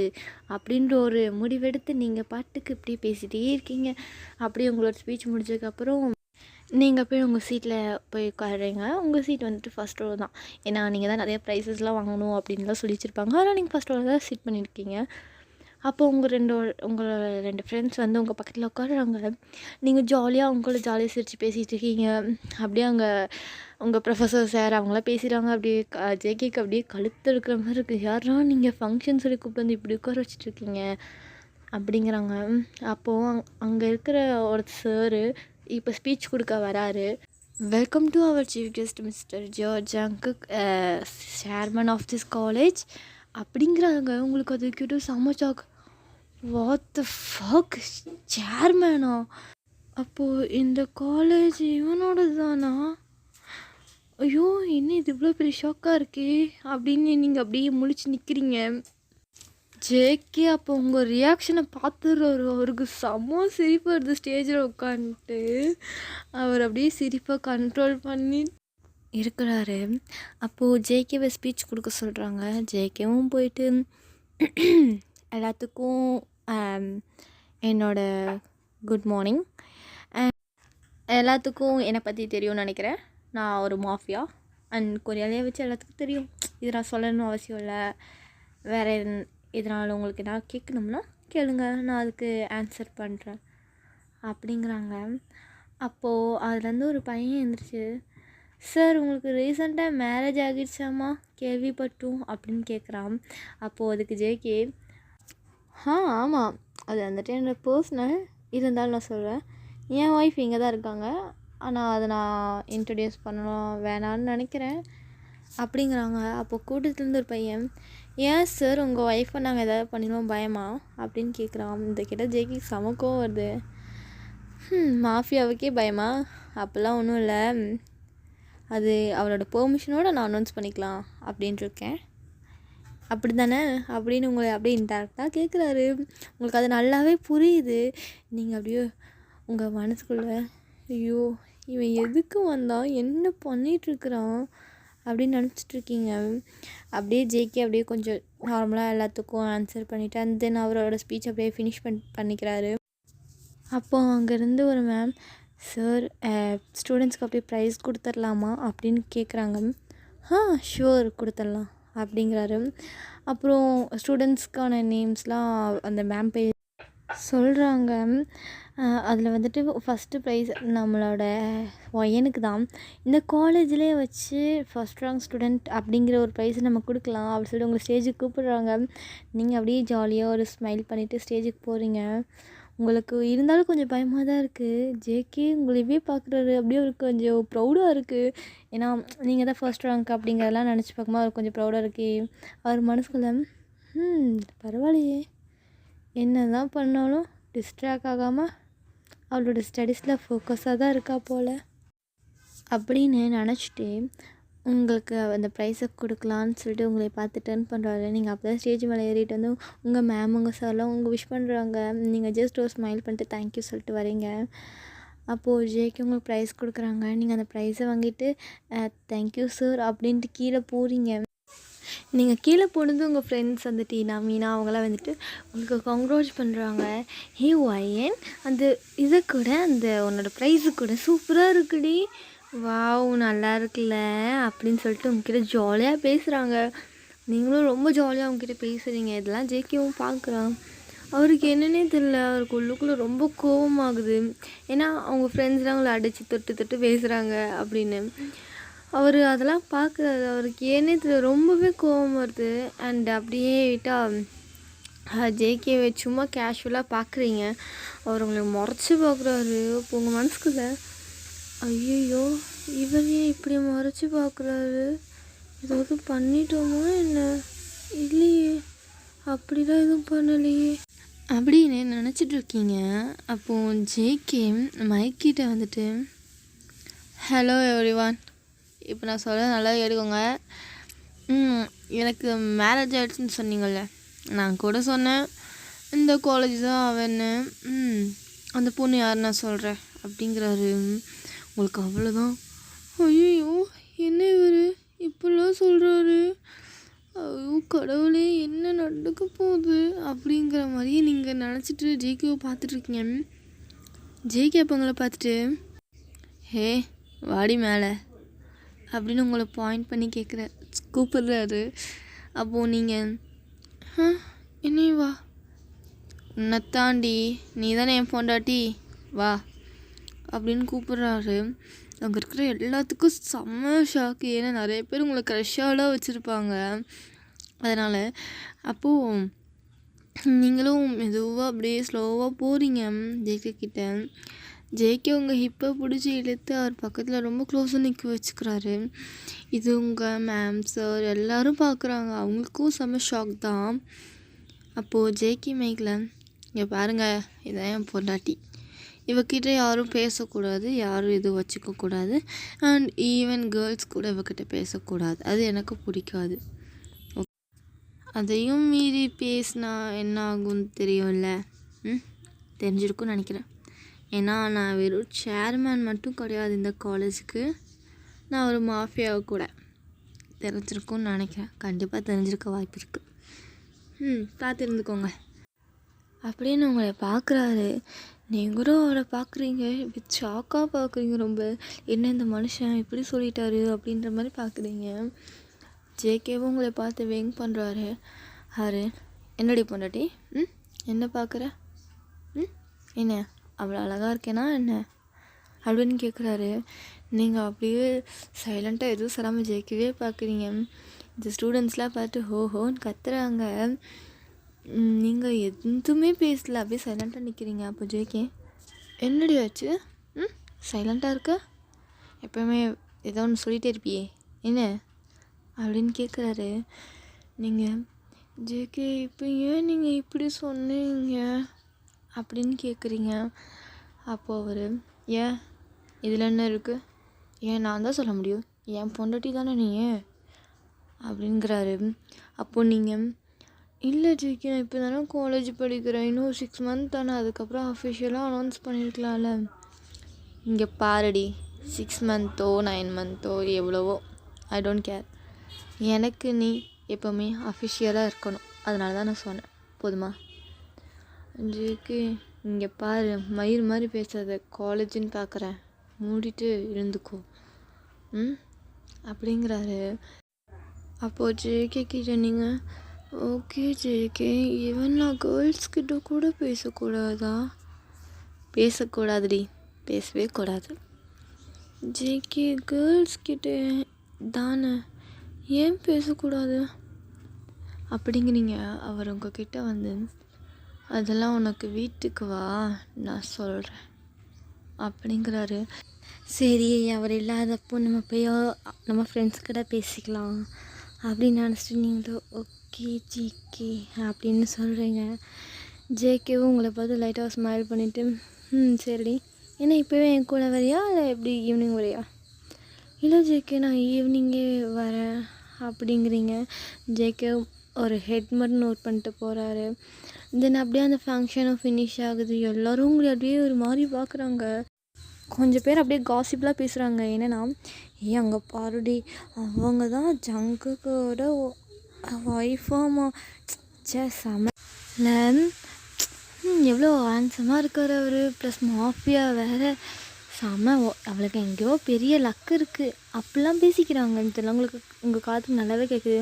அப்படின்ற ஒரு முடிவெடுத்து நீங்கள் பாட்டுக்கு இப்படியே பேசிகிட்டே இருக்கீங்க. அப்படியே உங்களோட ஸ்பீச் முடிஞ்சதுக்கப்புறம் நீங்கள் போய் உங்கள் சீட்டில் போய் உட்காடுறீங்க. உங்கள் சீட் வந்துட்டு ஃபஸ்ட் ரோ தான். ஏன்னா நீங்கள் தான் நிறைய ப்ரைஸஸ்லாம் வாங்கணும் அப்படின்லாம் சொல்லி வச்சுருப்பாங்க. ஆனால் நீங்கள் ஃபஸ்ட் ரோவில் தான் சிட் பண்ணியிருக்கீங்க. அப்போ உங்களோட 2 ஃப்ரெண்ட்ஸ் வந்து உங்கள் பக்கத்தில் உட்காடுறாங்க. நீங்கள் ஜாலியாக உங்களோட ஜாலியாக சிரித்து பேசிகிட்டு இருக்கீங்க. அப்படியே அங்கே உங்கள் ப்ரொஃபஸர் சார் அவங்களாம் பேசுகிறாங்க. அப்படியே ஜேகேக்கு அப்படியே கழுத்து இருக்கிற மாதிரி இருக்குது. யாரா நீங்கள் ஃபங்க்ஷன் சொல்லி கூப்பிட்டு வந்து இப்படி உட்கார வச்சுட்ருக்கீங்க அப்படிங்கிறாங்க. அப்போது அங்கே இருக்கிற ஒரு சார் இப்போ ஸ்பீச் கொடுக்க வராரு. Welcome to our chief guest mister George Jungkook, chairman of this college அப்படிங்கிறாங்க. உங்களுக்கு அது கிட்ட செம்ம ஷாக். வாட் த ஃபக், சேர்மனா? அப்போது இந்த காலேஜ் இவனோட தானா? ஐயோ, என்ன இது இவ்வளோ பெரிய ஷாக்காக இருக்கே அப்படின்னு நீங்கள் அப்படியே முழிச்சு நிற்கிறீங்க. ஜேகே அப்போ உங்கள் ரியாக்ஷனை பார்த்துடுறாரு. அவருக்கு செம்ம சிரிப்பு வருது. ஸ்டேஜில் உட்காந்துட்டு அவர் அப்படியே சிரிப்பை கண்ட்ரோல் பண்ணி இருக்கிறாரு. அப்போது ஜேகேவை ஸ்பீச் கொடுக்க சொல்கிறாங்க. ஜேகேவும் போயிட்டு எல்லாத்துக்கும் என்னோட குட் மார்னிங், எல்லாத்துக்கும் என்னை பற்றி தெரியும்னு நினைக்கிறேன். நான் ஒரு மாஃபியா அண்ட் கொரியாலேயே வச்சு எல்லாத்துக்கும் தெரியும். இது நான் சொல்லணும்னு அவசியம் இல்லை. வேறு இதனால் உங்களுக்கு எதாவது கேட்கணும்னா கேளுங்க, நான் அதுக்கு ஆன்சர் பண்ணுறேன் அப்படிங்கிறாங்க. அப்போது அதுலேருந்து ஒரு பையன் எழுந்திரிச்சு, சார் உங்களுக்கு ரீசெண்டாக மேரேஜ் ஆகிடுச்சாமா கேள்விப்பட்டோம் அப்படின்னு கேட்குறான். அப்போது அதுக்கு ஜேகே, ஆமாம், அது வந்துட்டு என்னோடய பர்சனல், இருந்தாலும் நான் சொல்கிறேன். என் ஒய்ஃப் இங்கே தான் இருக்காங்க, ஆனால் அதை நான் இன்ட்ரடியூஸ் பண்ணணும் வேணான்னு நினைக்கிறேன் அப்படிங்கிறாங்க. அப்போது கூட்டத்துலேருந்து ஒரு பையன், ஏன் சார் உங்கள் ஒய்ஃபை நாங்கள் எதாவது பண்ணிடுவோம் பயமா அப்படின்னு கேட்குறான். இந்த கிட்ட ஜேகே சமக்கம் வருது. மாஃபியாவுக்கே பயமா? அப்போல்லாம் ஒன்றும் இல்லை, அது அவளோட பெர்மிஷனோடு நான் அனௌன்ஸ் பண்ணிக்கலாம் அப்படின்ட்டுருக்கேன். அப்படி தானே அப்படின்னு உங்களை அப்படியே இன்டேரக்டாக கேட்குறாரு. உங்களுக்கு அது நல்லாவே புரியுது. நீங்கள் அப்படியே உங்கள் மனசுக்குள்ளே, ஐயோ இவன் எதுக்கு வந்தான், என்ன பண்ணிகிட்ருக்குறான் அப்படின்னு நினச்சிட்ருக்கீங்க. அப்படியே ஜேகே அப்படியே கொஞ்சம் நார்மலாக எல்லாத்துக்கும் ஆன்சர் பண்ணிவிட்டு அண்ட் தென் அவரோட ஸ்பீச் அப்படியே ஃபினிஷ் பண்ணிக்கிறாரு. அப்போது அங்கேருந்து ஒரு மேம், சார் ஸ்டூடெண்ட்ஸ்க்கு அப்படியே ப்ரைஸ் கொடுத்துர்லாமா அப்படின்னு கேட்குறாங்க. ஷுவர் கொடுத்துர்லாம் அப்படிங்கிறாரு. அப்புறம் ஸ்டூடெண்ட்ஸ்க்கான நேம்ஸ்லாம் அந்த மேம் போய் சொல்கிறாங்க. அதில் வந்துட்டு ஃபஸ்ட்டு ப்ரைஸ் நம்மளோட ஒயனுக்கு தான். இந்த காலேஜ்லேயே வச்சு ஃபஸ்ட் ரேங்க் ஸ்டூடெண்ட் அப்படிங்கிற ஒரு ப்ரைஸ் நம்ம கொடுக்கலாம் அப்படி சொல்லிட்டு உங்களை ஸ்டேஜுக்கு கூப்பிடுறாங்க. நீங்கள் அப்படியே ஜாலியாக ஒரு ஸ்மைல் பண்ணிவிட்டு ஸ்டேஜுக்கு போகிறீங்க. உங்களுக்கு இருந்தாலும் கொஞ்சம் பயமாக தான் இருக்குது. ஜேகே உங்களையே பார்க்குறாரு. அப்படியே அவருக்கு கொஞ்சம் ப்ரௌடாக இருக்குது. ஏன்னா நீங்கள் தான் ஃபர்ஸ்ட் ரேங்க் அப்படிங்கிறதெல்லாம் நினச்சி பார்க்கும்போது அவருக்கு கொஞ்சம் ப்ரௌடாக இருக்கு. அவர் மனசுக்குள்ள பரவாயில்லையே, என்ன தான் பண்ணாலும் டிஸ்ட்ராக்ட் ஆகாமல் அவளோட ஸ்டடீஸில் ஃபோக்கஸாக தான் இருக்கா போல் அப்படின்னு நினச்சிட்டு உங்களுக்கு அந்த ப்ரைஸை கொடுக்கலான்னு சொல்லிட்டு உங்களை பார்த்து டர்ன் பண்ணுறாரு. நீங்கள் அப்போ தான் ஸ்டேஜ் மேலே ஏறிட்டு வந்து உங்கள் மேம் உங்கள் சார்லாம் உங்கள் விஷ் பண்ணுறாங்க. நீங்கள் ஜஸ்ட் ஒரு ஸ்மைல் பண்ணிட்டு தேங்க்யூ சொல்லிட்டு வரீங்க. அப்போது ஜேகே உங்களுக்கு ப்ரைஸ் கொடுக்குறாங்க. நீங்கள் அந்த ப்ரைஸை வாங்கிட்டு தேங்க்யூ சார் அப்படின்ட்டு கீழே போகிறீங்க. நீங்கள் கீழே போனது உங்கள் ஃப்ரெண்ட்ஸ் அந்த டீனா மீனா அவங்களாம் வந்துட்டு உங்களுக்கு கங்க்ராட்ஸ் பண்ணுறாங்க. ஹே ஒயன், அந்த இதை கூட அந்த உன்னோட ப்ரைஸு கூட சூப்பராக இருக்குடி, வாவ் நல்லா இருக்குல்ல அப்படின்னு சொல்லிட்டு உங்ககிட்ட ஜாலியாக பேசுகிறாங்க. நீங்களும் ரொம்ப ஜாலியாக அவங்ககிட்ட பேசுகிறீங்க. இதெல்லாம் ஜேகேவும் பார்க்குறான். அவருக்கு என்னன்னே தெரியல, அவருக்கு உள்ளுக்குள்ளே ரொம்ப கோபமாகுது. ஏன்னா அவங்க ஃப்ரெண்ட்ஸ்லாம் அவங்கள அடித்து தொட்டு தொட்டு பேசுகிறாங்க அப்படின்னு அவர் அதெல்லாம் பார்க்குறாரு. அவருக்கு ஏன்னே தெரியல, ரொம்பவே கோபம் வருது. அண்ட் அப்படியே விட்டால் ஜேகேவை சும்மா கேஷுவலாக பார்க்குறீங்க. அவர் உங்களை முறைச்சி பார்க்குறாரு. இப்போ உங்கள் மனசுக்குள்ள, ஐயோ இவர் ஏன் இப்படி முறைச்சி பார்க்குறாரு, ஏதாவது பண்ணிட்டோமோ என்ன, இல்லையே அப்படிலாம் எதுவும் பண்ணலையே அப்படின்னு நினச்சிட்ருக்கீங்க. அப்போது ஜேகே மைக்கிட்ட வந்துட்டு, ஹலோ எவ்ரிவான், இப்போ நான் சொல்ல நல்லா எடுக்கோங்க. எனக்கு மேரேஜ் ஆகிடுச்சுன்னு சொன்னீங்கள்ல, நான் கூட சொன்னேன் இந்த காலேஜ் தான் அவன்னு. அந்த பொண்ணு யார் நான் சொல்கிறேன் அப்படிங்கிறாரு. உங்களுக்கு அவ்வளோதான். ஐயோ, என்ன இவர் இப்படிலாம் சொல்கிறாரு, ஐயோ கடவுளே என்ன நடக்க போகுது அப்படிங்கிற மாதிரியே நீங்கள் நினச்சிட்டு ஜேகேவை பார்த்துட்ருக்கீங்க. ஜேகே அப்போ உங்களை பார்த்துட்டு, ஹே வாடி மேலே அப்படின்னு உங்களை பாயிண்ட் பண்ணி கூப்பிடுறாரு. அப்போது நீங்கள், என்னையும் வா, உன்னை தாண்டி நீ தானே என் பொண்டாட்டி வா அப்படின்னு கூப்பிட்றாரு. அங்கே இருக்கிற எல்லாத்துக்கும் செம்ம ஷாக்கு. ஏன்னா நிறைய பேர் உங்களை க்ரஷ்ஷாலாம் வச்சுருப்பாங்க. அதனால் அப்போது நீங்களும் மெதுவாக அப்படியே ஸ்லோவாக போகிறீங்க ஜேகே கிட்ட. ஜேகே உங்கள் ஹிப்பை பிடிச்சி இழுத்து அவர் பக்கத்தில் ரொம்ப க்ளோஸாக நிற்க வச்சுக்கிறாரு. இது உங்கள் மேம் சார் எல்லோரும் பார்க்குறாங்க. அவங்களுக்கும் செம்ம ஷாக் தான். அப்போது ஜேகே மைக்கில், இங்கே பாருங்கள், இதான் என் பொண்டாட்டி, இவக்கிட்ட யாரும் பேசக்கூடாது, யாரும் எதுவும் வச்சுக்கக்கூடாது, அண்ட் ஈவன் கேர்ள்ஸ் கூட இவக்கிட்ட பேசக்கூடாது, அது எனக்கு பிடிக்காது. அதையும் மீறி பேசினா என்ன ஆகும்னு தெரியும்ல? தெரிஞ்சிருக்கும்னு நினைக்கிறேன். ஏன்னா நான் வெறும் சேர்மேன் மட்டும் கிடையாது இந்த காலேஜுக்கு, நான் ஒரு மாஃபியாவை கூட. தெரிஞ்சிருக்கும்னு நினைக்கிறேன். கண்டிப்பாக தெரிஞ்சிருக்க வாய்ப்பு இருக்குது. பார்த்து இருந்துக்கோங்க அப்படின்னு உங்களை பார்க்குறாரு. நீங்களும் அவரை பார்க்குறீங்க, வித் ஷாக்காக பார்க்குறீங்க. ரொம்ப என்ன இந்த மனுஷன் இப்படி சொல்லிட்டாரு அப்படின்ற மாதிரி பார்க்குறீங்க. ஜேகேவும் உங்களை பார்த்து வெயிங் பண்ணுறாரு. ஆறு என்னடி பொண்டாட்டி, என்ன பார்க்குற, என்ன அவ்வளோ அழகாக இருக்கேனா என்ன அப்படின்னு கேட்குறாரு. நீங்கள் அப்படியே சைலண்ட்டாக எதுவும் சொல்லாமல் ஜேகேவே பார்க்குறீங்க. இந்த ஸ்டூடெண்ட்ஸ்லாம் பார்த்து ஹோன்னு கத்துறாங்க. நீங்கள் எதுவுமே பேசல, அப்படியே சைலண்ட்டாக நிற்கிறீங்க. அப்போ ஜேகே, என்னடி ஆச்சு, சைலண்ட்டாக இருக்க, எப்போயுமே ஏதோ ஒன்று சொல்லிகிட்டே இருப்பியே என்ன அப்படின்னு கேட்குறாரு. நீங்கள், ஜேகே இப்போ ஏன் நீங்கள் இப்படி சொன்னீங்க அப்படின்னு கேட்குறீங்க. அப்போது அவர், ஏன் இதில் என்ன இருக்குது, ஏன் நான் தான் சொல்ல முடியும், என் பொண்டாட்டி தானே நீ அப்படிங்கிறாரு. அப்போது நீங்கள், இல்லை ஜேகே நான் இப்போ தானே காலேஜ் படிக்கிறேன், இன்னும் 6 months தானே, அதுக்கப்புறம் அஃபிஷியலாக அனௌன்ஸ் பண்ணியிருக்கலாம்ல. இங்கே பாரடி, 6 months 9 months எவ்வளவோ ஐ டோன்ட் கேர், எனக்கு நீ எப்போவுமே அஃபிஷியலாக இருக்கணும், அதனால தான் நான் சொன்னேன், போதுமா? ஜேகே இங்கே பாரு, மயிர் மாதிரி பேசாத, காலேஜுன்னு பார்க்குறேன், மூடிட்டு இருந்துக்கோ அப்படிங்கிறாரு. அப்போது ஜேகே கிட்ட நீங்கள், ஓகே ஜேகே, ஈவன் நான் கேர்ள்ஸ்கிட்ட கூட பேசக்கூடாதா? பேசக்கூடாதுடி, பேசவே கூடாது. ஜேகே கேர்ள்ஸ்கிட்ட தானே, ஏன் பேசக்கூடாது அப்படிங்கிறீங்க. அவர் உங்ககிட்ட வந்து, அதெல்லாம் உனக்கு வீட்டுக்கு வா நான் சொல்கிறேன் அப்படிங்கிறாரு. சரி, அவர் இல்லாதப்போ நம்ம போய் நம்ம ஃப்ரெண்ட்ஸ்கிட்ட பேசிக்கலாம் அப்படின்னு நினச்சிட்டு நீங்களும் ஓகே ஜேகே அப்படின்னு சொல்கிறீங்க. ஜேகேவும் உங்களை பார்த்து லைட்டாக ஸ்மைல் பண்ணிவிட்டு, சரி ஏன்னா இப்போவே என் கூட வரியா இல்லை எப்படி ஈவினிங் வரியா? இல்லை ஜேகே நான் ஈவினிங்கே வரேன் அப்படிங்கிறீங்க. ஜேகே ஒரு ஹெட் மட்டும் நோட் பண்ணிட்டு போகிறாரு. தென் அப்படியே அந்த ஃபங்க்ஷனும் ஃபினிஷ் ஆகுது. எல்லோரும் உங்களை அப்படியே ஒரு மாதிரி பார்க்குறாங்க. கொஞ்சம் பேர் அப்படியே காசிப்லாம் பேசுகிறாங்க. என்னென்னா, அங்கே பாருடி, அவங்க தான் ஜங்குக்கோட ஒய்ஃபாமா, செம எவ்வளோ ஹேண்ட்ஸமாக இருக்கார் அவர், ப்ளஸ் மாஃபியா வேறு, செம அவளுக்கு எங்கேயோ பெரிய லக்கு இருக்குது அப்படிலாம் பேசிக்கிறாங்க. இதெல்லாம் உங்களுக்கு உங்கள் காதுக்கு நல்லாவே கேட்குது.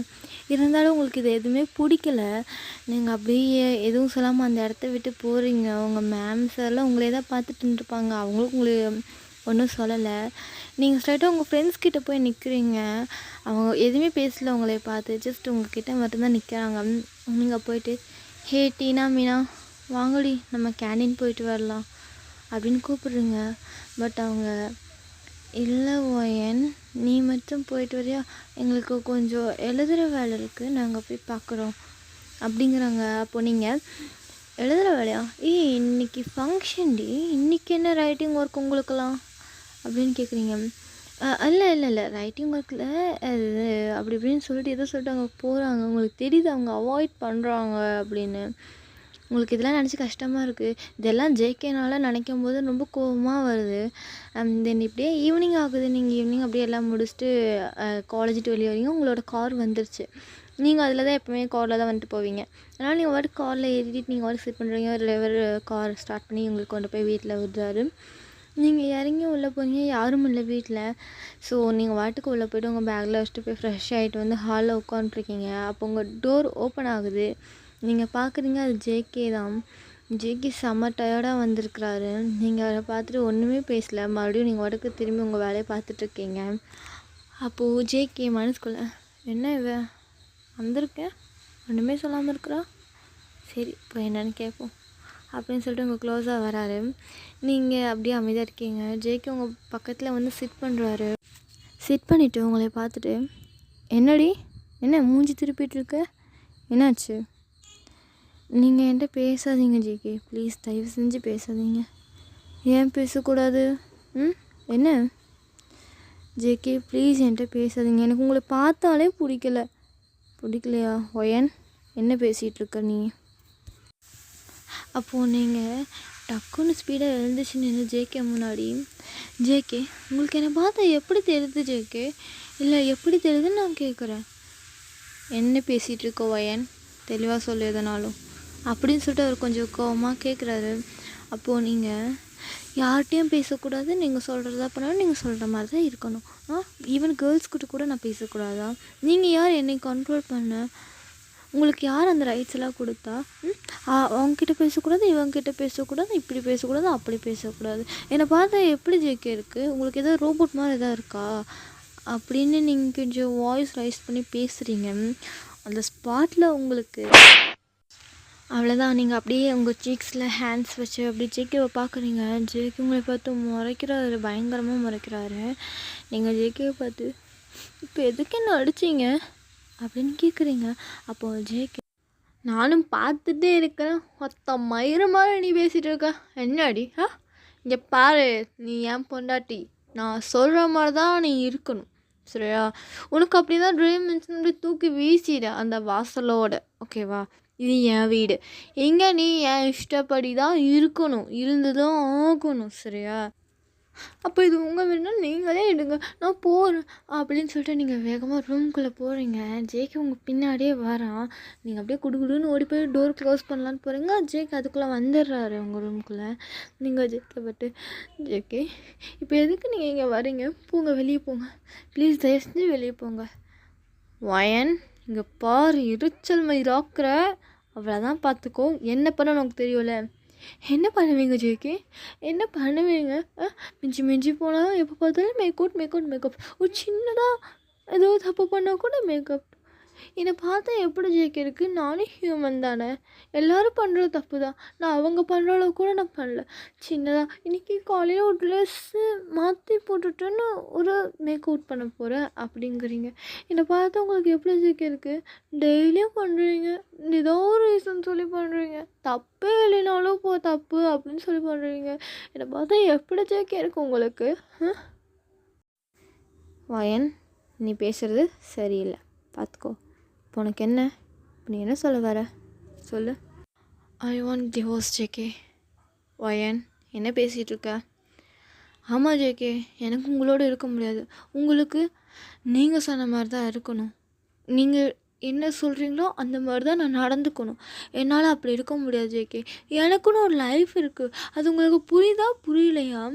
இருந்தாலும் உங்களுக்கு இது எதுவுமே பிடிக்கல. நீங்கள் அப்படியே எதுவும் சொல்லாமல் அந்த இடத்த விட்டு போகிறீங்க. உங்கள் மேம் சார்லாம் உங்களே தான் பார்த்துட்டு இருப்பாங்க, அவங்களுக்கும் உங்களுக்கு ஒன்றும் சொல்லலை. நீங்கள் ஸ்ட்ரைட்டாக உங்கள் ஃப்ரெண்ட்ஸ் கிட்டே போய் நிற்கிறீங்க. அவங்க எதுவுமே பேசலை உங்களை பார்த்து, ஜஸ்ட் உங்ககிட்ட மட்டும்தான் நிற்கிறாங்க. நீங்கள் போயிட்டு, ஹே டீனா மீனா வாங்கடி நம்ம கேண்டீன் போயிட்டு வரலாம் அப்படின்னு கூப்பிடுறீங்க. பட் அவங்க, இல்லை ஓயன் நீ மட்டும் போயிட்டு வரியா, எங்களுக்கு கொஞ்சம் எழுதுகிற வேலை இருக்குது, நாங்கள் போய் பார்க்குறோம் அப்படிங்கிறாங்க. அப்போ நீங்கள் எழுதுகிற வேலையா? இன்னைக்கு ஃபங்க்ஷன் டி, இன்னைக்கு என்ன ரைட்டிங் ஒர்க் உங்களுக்கெல்லாம் அப்படின்னு கேட்குறீங்க. இல்லை இல்லை இல்லை, ரைட்டிங் ஒர்க்கில் அது அப்படி இப்படின்னு சொல்லிட்டு ஏதோ சொல்லிட்டு அவங்க போகிறாங்க. உங்களுக்கு தெரியுது அவங்க அவாய்ட் பண்ணுறாங்க அப்படின்னு. உங்களுக்கு இதெல்லாம் நினச்சி கஷ்டமாக இருக்குது. இதெல்லாம் ஜேகேனால் நினைக்கும் போது ரொம்ப கோபமாக வருது. தென் இப்படியே ஈவினிங் ஆகுது. நீங்கள் ஈவினிங் அப்படியே எல்லாம் முடிச்சுட்டு காலேஜ் வெளியே வரீங்க. உங்களோட கார் வந்துருச்சு. நீங்கள் அதில் தான் எப்போவுமே காரில் தான் வந்துட்டு போவீங்க. அதனால் நீங்கள் வாட்டுக்கு காரில் ஏறிட்டு நீங்கள் வாட்டுக்கு செட் பண்ணுறீங்க. டிரைவர் கார் ஸ்டார்ட் பண்ணி உங்களுக்கு கொண்டு போய் வீட்டில் விடுறாரு. நீங்கள் இறங்கி உள்ளே போனீங்க, யாரும் இல்லை வீட்டில். ஸோ நீங்கள் வாட்டுக்கு உள்ளே போய்ட்டு உங்கள் பேக்கில் வச்சுட்டு போய் ஃப்ரெஷ் ஆகிட்டு வந்து ஹாலில் உட்காந்துருக்கீங்க. அப்போ உங்கள் டோர் ஓப்பன் ஆகுது. நீங்கள் பார்க்குறீங்க அது ஜேகே தான். ஜேகே செம்ம டயர்டாக வந்திருக்கிறாரு. நீங்கள் அவரை பார்த்துட்டு ஒன்றுமே பேசலை. மறுபடியும் நீங்கள் வாட்டுக்கு திரும்பி உங்கள் வேலையை பார்த்துட்ருக்கீங்க. அப்போது ஜேகே மனசுக்குள்ளே, என்ன இவ வந்திருக்கேன் ஒன்றுமே சொல்லாமல் இருக்கிறா, சரி இப்போ என்னன்னு கேட்போம் அப்படின்னு சொல்லிட்டு உங்கள் க்ளோஸாக வராரு. நீங்கள் அப்படியே அமைதியாக இருக்கீங்க. ஜேகே உங்கள் பக்கத்தில் வந்து சிட் பண்ணுறாரு. சிட் பண்ணிவிட்டு உங்களை பார்த்துட்டு, என்னடி என்ன மூஞ்சி திருப்பிகிட்ருக்க, என்னாச்சு? நீங்கள் என்கிட்ட பேசாதீங்க ஜேகே, ப்ளீஸ் தயவு செஞ்சு பேசாதீங்க. ஏன் பேசக்கூடாது? என்ன ஜேகே ப்ளீஸ் என்கிட்ட பேசாதீங்க. எனக்கு உங்களை பார்த்தாலே பிடிக்கலையா? ஒயன் என்ன பேசிகிட்ருக்க நீ? அப்போது நீங்கள் டக்குன்னு ஸ்பீடாக எழுந்துச்சு நின்று ஜேகே முன்னாடி, ஜேகே உங்களுக்கு என்னை பார்த்தா எப்படி தெரியுது ஜேகே? இல்லை எப்படி தெரியுதுன்னு நான் கேட்குறேன். என்ன பேசிகிட்டு இருக்கோ ஒயன், தெளிவாக சொல்லு எதனாலும் அப்படின்னு சொல்லிட்டு அவர் கொஞ்சம் கோவமாக கேட்குறாரு. அப்போது நீங்கள் யார்கிட்டையும் பேசக்கூடாது, நீங்கள் சொல்கிறதா பண்ணாலும் நீங்கள் சொல்கிற மாதிரி தான் இருக்கணும். ஈவன் கேர்ள்ஸ்கிட்ட கூட நான் பேசக்கூடாதா? நீங்கள் யார் என்னை கண்ட்ரோல் பண்ண? உங்களுக்கு யார் அந்த ரைட்ஸ் எல்லாம் கொடுத்தா? அவங்கக்கிட்ட பேசக்கூடாது, இவங்கக்கிட்ட பேசக்கூடாது, இப்படி பேசக்கூடாது, அப்படி பேசக்கூடாது. என்னை பார்த்தா எப்படி ஜேகே இருக்குது? உங்களுக்கு எதாவது ரோபோட் மாதிரி எதாவது இருக்கா அப்படின்னு நீங்கள் கொஞ்சம் வாய்ஸ் ரைஸ் பண்ணி பேசுகிறீங்க. அந்த ஸ்பாட்டில் உங்களுக்கு அவ்வளோதான். நீங்கள் அப்படியே உங்கள் சீக்ஸில் ஹேண்ட்ஸ் வச்சு அப்படி ஜேகேவை பார்க்குறீங்க. ஜேகே உங்களை பார்த்து முறைக்கிறாரு, பயங்கரமாக முறைக்கிறாரு. நீங்கள் ஜேகேவை பார்த்து, இப்போ எதுக்கு என்ன அடிச்சிங்க அப்படின்னு கேட்குறீங்க. அப்போது ஜேகே, நானும் பார்த்துட்டே இருக்கிறேன், மொத்த மயிறு மாதிரி நீ பேசிகிட்டு இருக்க, என்னடி? இங்கே பாரு, நீ ஏன் பொண்டாட்டி, நான் சொல்கிற மாதிரி தான் நீ இருக்கணும், சரியா? உனக்கு அப்படி தான் ட்ரீம் இருந்துச்சுன்னு அப்படி தூக்கி வீசிட அந்த வாசலோட, ஓகேவா? இது என் வீடு, எங்கே நீ என் இஷ்டப்படி தான் இருக்கணும், இருந்து தான் ஆகணும், சரியா? அப்போ இது உங்கள் வீடுனா நீங்களே எடுங்க, நான் போகிறேன் அப்படின்னு சொல்லிட்டு நீங்கள் வேகமாக ரூம்குள்ளே போகிறீங்க. ஜேகே உங்கள் பின்னாடியே வரான். நீங்கள் அப்படியே குடுகுடுன்னு ஓடி போய் டோர் க்ளோஸ் பண்ணலான்னு போகிறீங்க. ஜேகே அதுக்குள்ளே வந்துடுறாரு உங்கள் ரூம்குள்ளே. நீங்கள் ஜேகே பட்டு, ஜேகே இப்போ எதுக்கு நீங்கள் இங்கே வரீங்க? போங்க, வெளியே போங்க ப்ளீஸ், தயவு செஞ்சு வெளியே போங்க. வயன் இங்கே பாரு, எரிச்சல் மயிராக்குற, அவ்வளோதான் பார்த்துக்கோ. என்ன பண்ண உனக்கு தெரியும்ல? என்ன பண்ணுவீங்க ஜேகே, என்ன பண்ணுவீங்க? மிஞ்சி மிஞ்சி போனால் எப்போ பார்த்தாலும் மேக்கப். ஒரு சின்னதாக ஏதோ தப்பு பண்ணால் கூட மேக்கப். என்னை பார்த்தா எப்படி ஜேகே இருக்குது? நானும் ஹியூமன் தானே, எல்லோரும் பண்ணுறது தப்பு தான். நான் அவங்க பண்ணுற அளவு கூட நான் பண்ணல. சின்னதாக இன்றைக்கி காலையில் ஒரு ட்ரெஸ்ஸு மாற்றி போட்டுட்டேன்னு ஒரு மேக்கப் பண்ண போகிறேன் அப்படிங்கிறீங்க. என்னை பார்த்தா உங்களுக்கு எப்படி ஜேகே இருக்குது? டெய்லியும் பண்ணுறீங்க, ஏதோ ஒரு ரீசன் சொல்லி பண்ணுறீங்க. தப்பே இல்லைனாலும் தப்பு அப்படின்னு சொல்லி பண்ணுறீங்க. என்னை பார்த்தா எப்படி ஜேகே இருக்குது உங்களுக்கு? வயன் நீ பேசுகிறது சரியில்லை, பார்த்துக்கோ. இப்போ உனக்கு என்ன, நீ என்ன சொல்ல வர சொல்லு. I want divorce JK. வயன் என்ன பேசிகிட்டு இருக்க? ஆமாம் ஜேகே, எனக்கு உங்களோட இருக்க முடியாது. உங்களுக்கு நீங்கள் சொன்ன மாதிரி தான் இருக்கணும். நீங்கள் என்ன சொல்கிறீங்களோ அந்த மாதிரி தான் நான் நடந்துக்கணும். என்னால் அப்படி இருக்க முடியாது ஜேகே. எனக்குன்னு ஒரு லைஃப் இருக்குது. அது உங்களுக்கு புரியுதா புரியலையா?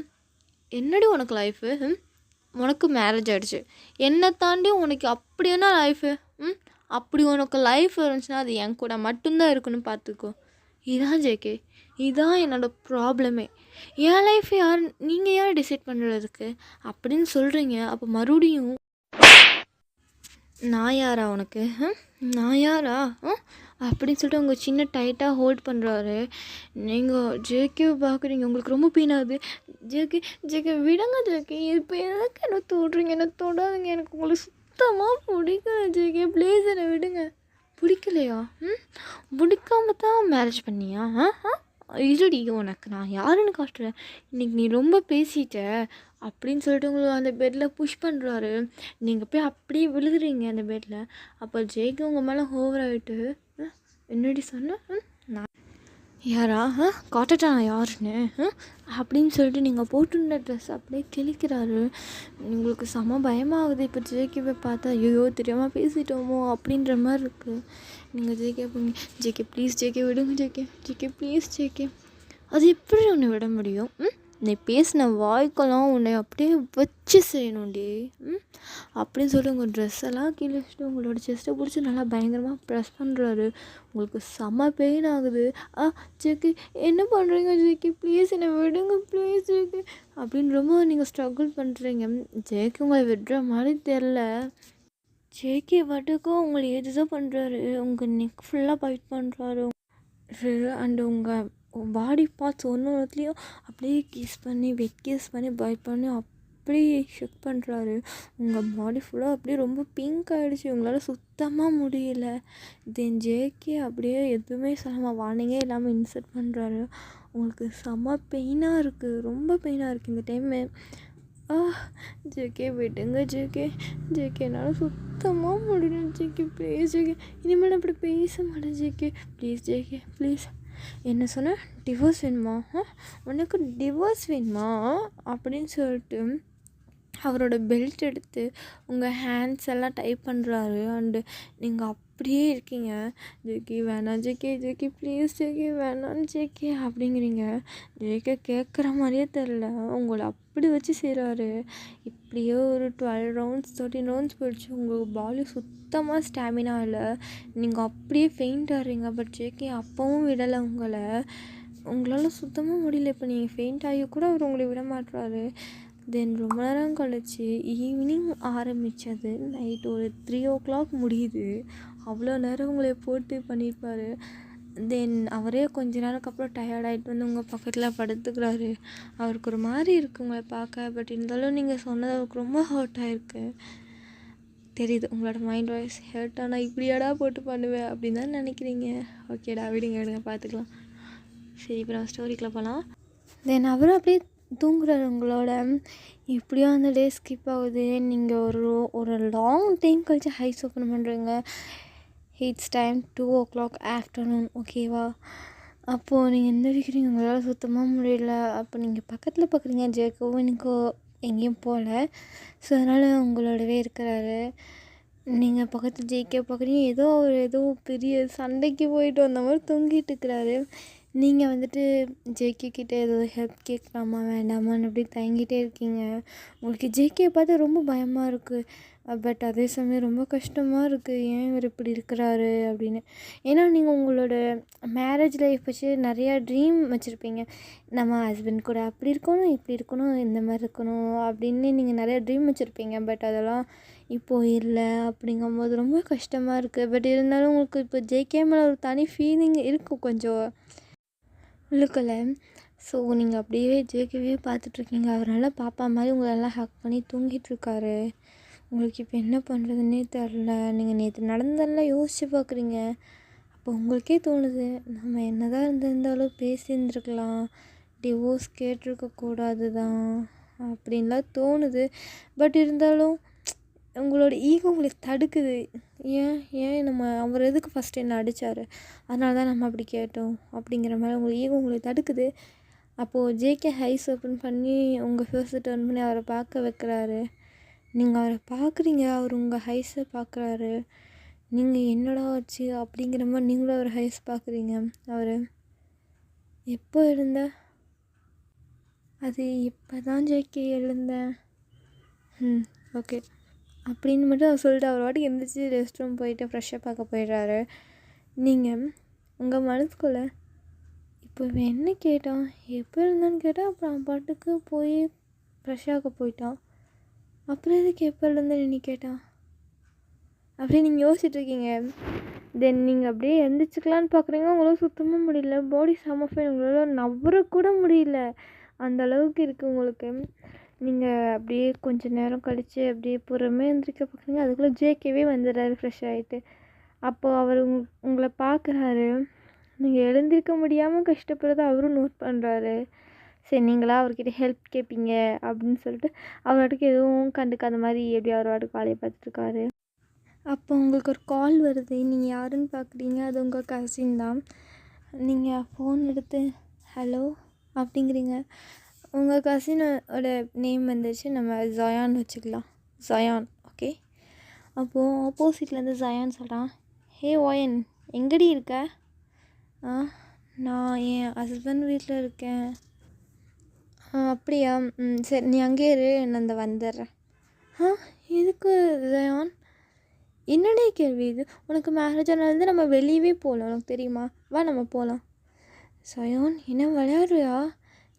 என்னடி உனக்கு லைஃபு? உனக்கு மேரேஜ் ஆகிடுச்சு, என்னை தாண்டி உனக்கு அப்படியான லைஃபு? அப்படி உனக்கு லைஃப் இருந்துச்சுன்னா அது என் கூட மட்டும்தான் இருக்கணும், பார்த்துக்கோ. இதான் ஜேகே, இதுதான் என்னோடய ப்ராப்ளமே. என் லைஃப் யார் நீங்கள் யார் டிசைட் பண்ணுறதுக்கு அப்படின்னு சொல்கிறீங்க. அப்போ மறுபடியும் நான் யாரா உனக்கு? நான் யாரா அப்படின்னு சொல்லிட்டு உங்கள் சின்ன டைட்டாக ஹோல்ட் பண்ணுறாரு. நீங்கள் ஜேகேவை பார்க்குறீங்க, உங்களுக்கு ரொம்ப பெயினாகுது. ஜேகே விடுங்க ஜேகே, இப்போ எதுக்கு என்ன தொடுறீங்க? என்ன தொடாதுங்க, எனக்கு உங்களுக்கு சுத்தமாக பிடிக்கல ஜேகே, ப்ளீஸ் என்னை விடுங்க பிடிக்கலையா? பிடிக்காம தான் மேரேஜ் பண்ணியா? இருடி, உனக்கு நான் யாருன்னு காட்டுறேன். இன்றைக்கி நீ ரொம்ப பேசிட்ட அப்படின்னு சொல்லிட்டு உங்களை அந்த பெட்டில் புஷ் பண்ணுறாரு. நீங்கள் போய் அப்படியே விழுகுறீங்க அந்த பெட்டில். அப்போ ஜேக்கு உங்கள் மேலே ஓவர் ஆகிட்டு, என்னடி சொன்ன? யாரா காட்டட்டா நான் யாருன்னு அப்படின்னு சொல்லிட்டு நீங்கள் போட்டுருந்த ட்ரெஸ் அப்படியே கிழிக்கிறாரு. உங்களுக்கு செம பயமாகுது. இப்போ ஜேகேவை பார்த்தா ஐயோ தெரியாமல் பேசிட்டோமோ அப்படின்ற மாதிரி இருக்குது. நீங்கள் ஜேகே போங்க, ஜேகே ப்ளீஸ் ஜேகே விடுங்க, ஜேகே ஜேகே ப்ளீஸ் ஜேகே. அது எப்படி உன்னை விட முடியும்? நீ பேசின வாய்க்கெல்லாம் உன்னை அப்படியே வச்சு செய்யணும்டி அப்படின்னு சொல்லி உங்கள் ட்ரெஸ்ஸெல்லாம் கீழே வச்சுட்டு உங்களோட செஸ்ட்டை பிடிச்சி நல்லா பயங்கரமாக ப்ரெஸ் பண்ணுறாரு. உங்களுக்கு செம்ம பெயின் ஆகுது. ஜேகே என்ன பண்ணுறீங்க ஜேகே, ப்ளீஸ் என்னை விடுங்க ப்ளீஸ் ஜேகே அப்படின்னு ரொம்ப நீங்கள் ஸ்ட்ரகிள் பண்ணுறீங்க. ஜேகே உங்களை விடுற மாதிரி தெரில. ஜேகே பாட்டுக்கும் உங்களை எதுதான் பண்ணுறாரு. உங்கள் நெக் ஃபுல்லாக பைட் பண்ணுறாரு. அண்டு உங்கள் பாடி பார்ட்ஸ் ஒன்றுத்துலேயும் அப்படியே கிஸ் பண்ணி வெட் கிஸ் பண்ணி பைட் பண்ணி அப்படியே ஷெக் பண்ணுறாரு. உங்கள் பாடி ஃபுல்லாக அப்படியே ரொம்ப பிங்க் ஆகிடுச்சு. உங்களால் சுத்தமாக முடியல. தென் ஜேகே அப்படியே எதுவுமே சொல்லாமல் வார்னிங்கே இல்லாமல் இன்சல்ட் பண்ணுறாரு. உங்களுக்கு செம்ம பெயினாக இருக்குது, ரொம்ப பெயினாக இருக்குது இந்த டைமு. ஜேகே விடுங்க ஜேகே, ஜேகே என்னால் சுத்தமாக முடியல ஜேகே ப்ளீஸ் ஜேகே, இனிமேல் அப்படி பேச மாட்டேன் ஜேகே ப்ளீஸ் ஜேகே ப்ளீஸ். என்ன சொன்ன? டிவோர்ஸ் வேணுமா? உனக்கு டிவோர்ஸ் வேணுமா அப்படின்னு சொல்லிட்டு அவரோட பெல்ட் எடுத்து உங்கள் ஹேண்ட்ஸ் எல்லாம் டைப் பண்ணுறாரு. அண்டு நீங்கள் அப்படியே இருக்கீங்க. ஜேகே வேணாம் ஜேகே, ஜேகே ப்ளீஸ் ஜேகே வேணாம் ஜேகே அப்படிங்கிறீங்க. ஜேகே கேட்குற மாதிரியே தெரில, உங்களை அப்படி வச்சு செய்கிறாரு. இப்படியே ஒரு 12 ரவுண்ட்ஸ் 13 ரவுண்ட்ஸ் போயிடுச்சு. உங்களுக்கு பாடி சுத்தமாக ஸ்டாமினா இல்லை. நீங்கள் அப்படியே ஃபெயிண்ட் ஆகிறீங்க. பட் ஜேகே அப்பவும் விடலை உங்களை. உங்களால் சுத்தமாக முடியல. இப்போ நீங்கள் ஃபெயிண்ட் ஆகி கூட அவர் உங்களை விட மாட்டுறாரு. தென் ரொம்ப நேரம் கழிச்சு ஈவினிங் ஆரம்பித்தது நைட் ஒரு 3 o'clock முடியுது. அவ்வளோ நேரம் உங்களை போட்டு பண்ணியிருப்பார். தென் அவரே கொஞ்ச நேரத்துக்கு அப்புறம் டயர்டாகிட்டு வந்து உங்கள் பக்கத்தில் படுத்துக்கிறாரு. அவருக்கு ஒரு மாதிரி இருக்குது உங்களை பார்க்க. பட் இருந்தாலும் நீங்கள் சொன்னது அவருக்கு ரொம்ப ஹர்ட் ஆகிருக்கு. தெரியுது உங்களோட மைண்ட் வாய்ஸ். ஹர்ட் ஆனால் இப்படியாடா போட்டு பண்ணுவேன் அப்படின்னு தான் நினைக்கிறீங்க. ஓகேடா விடுங்க பார்த்துக்கலாம். சரி இப்போ நம்ம ஸ்டோரிக்குள்ளே போகலாம். தென் அவரும் அப்படியே தூங்குறாரு. உங்களோட இப்படியோ அந்த டே ஸ்கிப் ஆகுது. நீங்கள் ஒரு லாங் டைம் கழிச்சு ஹைஸ் ஓப்பன் பண்ணுறீங்க. It's time 2 o'clock afternoon. ஓகேவா? அப்போது நீங்கள் எந்திரிக்கிறீங்க. உங்களால் சுத்தமாக முடியல. அப்போ நீங்கள் பக்கத்தில் பார்க்குறீங்க ஜேகோவும் எனக்கு எங்கேயும் போகல. ஸோ அதனால் உங்களோடவே இருக்கிறாரு. நீங்கள் பக்கத்தில் ஜேகே பார்க்குறீங்க. ஏதோ பெரிய சண்டைக்கு போயிட்டு வந்த மாதிரி தூங்கிட்டு இருக்கிறாரு. நீங்கள் வந்துட்டு ஜேகே கிட்டே ஏதோ ஹெல்ப் கேட்கலாமா வேண்டாமான்னு அப்படி தயங்கிட்டே இருக்கீங்க. உங்களுக்கு ஜேகேயை பார்த்தா ரொம்ப பயமாக இருக்குது. பட் அதே சமயம் ரொம்ப கஷ்டமாக இருக்குது. ஏன் இவர் இப்படி இருக்கிறாரு அப்படின்னு. ஏன்னா நீங்கள் உங்களோட மேரேஜ் லைஃப் வச்சு நிறையா ட்ரீம் வச்சுருப்பீங்க. நம்ம ஹஸ்பண்ட் கூட அப்படி இருக்கணும், இப்படி இருக்கணும், இந்த மாதிரி இருக்கணும் அப்படின்னு நீங்கள் நிறையா ட்ரீம் வச்சுருப்பீங்க. பட் அதெல்லாம் இப்போது இல்லை. அப்படிங்கும்போது ரொம்ப கஷ்டமாக இருக்குது. பட் இருந்தாலும் உங்களுக்கு இப்போ ஜேகே மேலே ஒரு தனி ஃபீலிங் இருக்கும் கொஞ்சம் உள்ளுக்குள்ள. ஸோ நீங்கள் அப்படியே ஜேகேவே பார்த்துட்ருக்கீங்க. அவரால் பாப்பா மாதிரி உங்களெல்லாம் ஹக் பண்ணி தூங்கிட்டுருக்காரு. உங்களுக்கு இப்போ என்ன பண்ணுறதுன்னே தெரில. நீங்கள் நேற்று நடந்ததெல்லாம் யோசித்து பார்க்குறீங்க. அப்போ உங்களுக்கே தோணுது, நம்ம என்ன தான் இருந்திருந்தாலும் பேசியிருந்துருக்கலாம், டிவோர்ஸ் கேட்டிருக்கக்கூடாது தான் அப்படின்லாம் தோணுது. பட் இருந்தாலும் உங்களோட ஈகோ உங்களுக்கு தடுக்குது. ஏன் அவர் எதுக்கு ஃபஸ்ட்டு என்ன அடித்தார், அதனால தான் நம்ம அப்படி கேட்டோம் அப்படிங்கிற மாதிரி உங்களுக்கு ஈகோ உங்களுக்கு தடுக்குது. அப்போது ஜேகே ஹைஸ் ஓப்பன் பண்ணி உங்கள் ஃபேஸை டர்ன் பண்ணி அவரை பார்க்க வைக்கிறாரு. நீங்கள் அவரை பார்க்குறீங்க. அவர் உங்கள் ஹைஸை பார்க்குறாரு. நீங்கள் என்னடா ஆச்சு அப்படிங்கிற மாதிரி நீங்களும் அவர் ஹைஸ் பார்க்குறீங்க. அவர் எப்போ எழுந்த? அது இப்போ தான் ஜேகே எழுந்தேன். ஓகே அப்படின்னு மட்டும் அவர் சொல்லிட்டு அவர் வாட்டுக்கு எழுந்திரிச்சி ரெஸ்ட் ரூம் போயிட்டு ஃப்ரெஷ்ஷாக பார்க்க போயிடுறாரு. நீங்கள் உங்கள் மனசுக்குள்ளே இப்போ இவன் என்ன கேட்டான், எப்போ இருந்தான்னு கேட்டால் அப்புறம் அவன் பாட்டுக்கு போய் ஃப்ரெஷ்ஷாக போயிட்டான். அப்புறம் எதுக்கு எப்போ இருந்தேன்னு நீ கேட்டான் அப்படியே நீங்கள் யோசிச்சுட்ருக்கீங்க. தென் நீங்கள் அப்படியே எழுந்திரிச்சிக்கலான்னு பார்க்குறீங்க. உங்களால் சுத்தமாக முடியல. பாடி செம ஃபைன். உங்களால் நவரக்கூட முடியல. அந்த அளவுக்கு இருக்குது உங்களுக்கு. நீங்கள் அப்படியே கொஞ்சம் நேரம் கழித்து அப்படியே பொறுமையாக எழுந்திரிக்க பார்க்குறீங்க. அதுக்குள்ளே ஜேகேவே வந்துடுறாரு ஃப்ரெஷ் ஆகிட்டு. அப்போது அவர் உங்களை பார்க்குறாரு. நீங்கள் எழுந்திருக்க முடியாமல் கஷ்டப்படுறத அவரும் நோட் பண்ணுறாரு. சரி நீங்களா அவர்கிட்ட ஹெல்ப் கேட்பீங்க அப்படின்னு சொல்லிட்டு அவர்வாட்டுக்கு எதுவும் கண்டுக்காத மாதிரி எப்படி அவர் வாட்டுக்கு வேலையை பார்த்துட்ருக்காரு. அப்போ உங்களுக்கு ஒரு கால் வருது. நீங்கள் யாருன்னு பார்க்குறீங்க. அது உங்கள் கசின் தான். நீங்கள் ஃபோன் எடுத்து ஹலோ அப்படிங்கிறீங்க. உங்கள் கசினோட நேம் வந்துச்சு, நம்ம ஜயான் வச்சுக்கலாம். ஜயான், ஓகே. அப்போது ஆப்போசிட்லேருந்து ஜயான் சொல்கிறான், ஹே ஒயன் எங்கடி இருக்க? நான் என் ஹஸ்பண்ட் வீட்டில் இருக்கேன். அப்படியா? சரி நீ அங்கேயே இரு, நான் இந்த வந்துடுறேன். எதுக்கு ஜயான்? என்னடே கேள்வி இது? உனக்கு மேரேஜ் ஆனாலேருந்து நம்ம வெளியவே போகலாம், உனக்கு தெரியுமா? வா நம்ம போகலாம். ஜயான் என்ன விளையாடுறியா?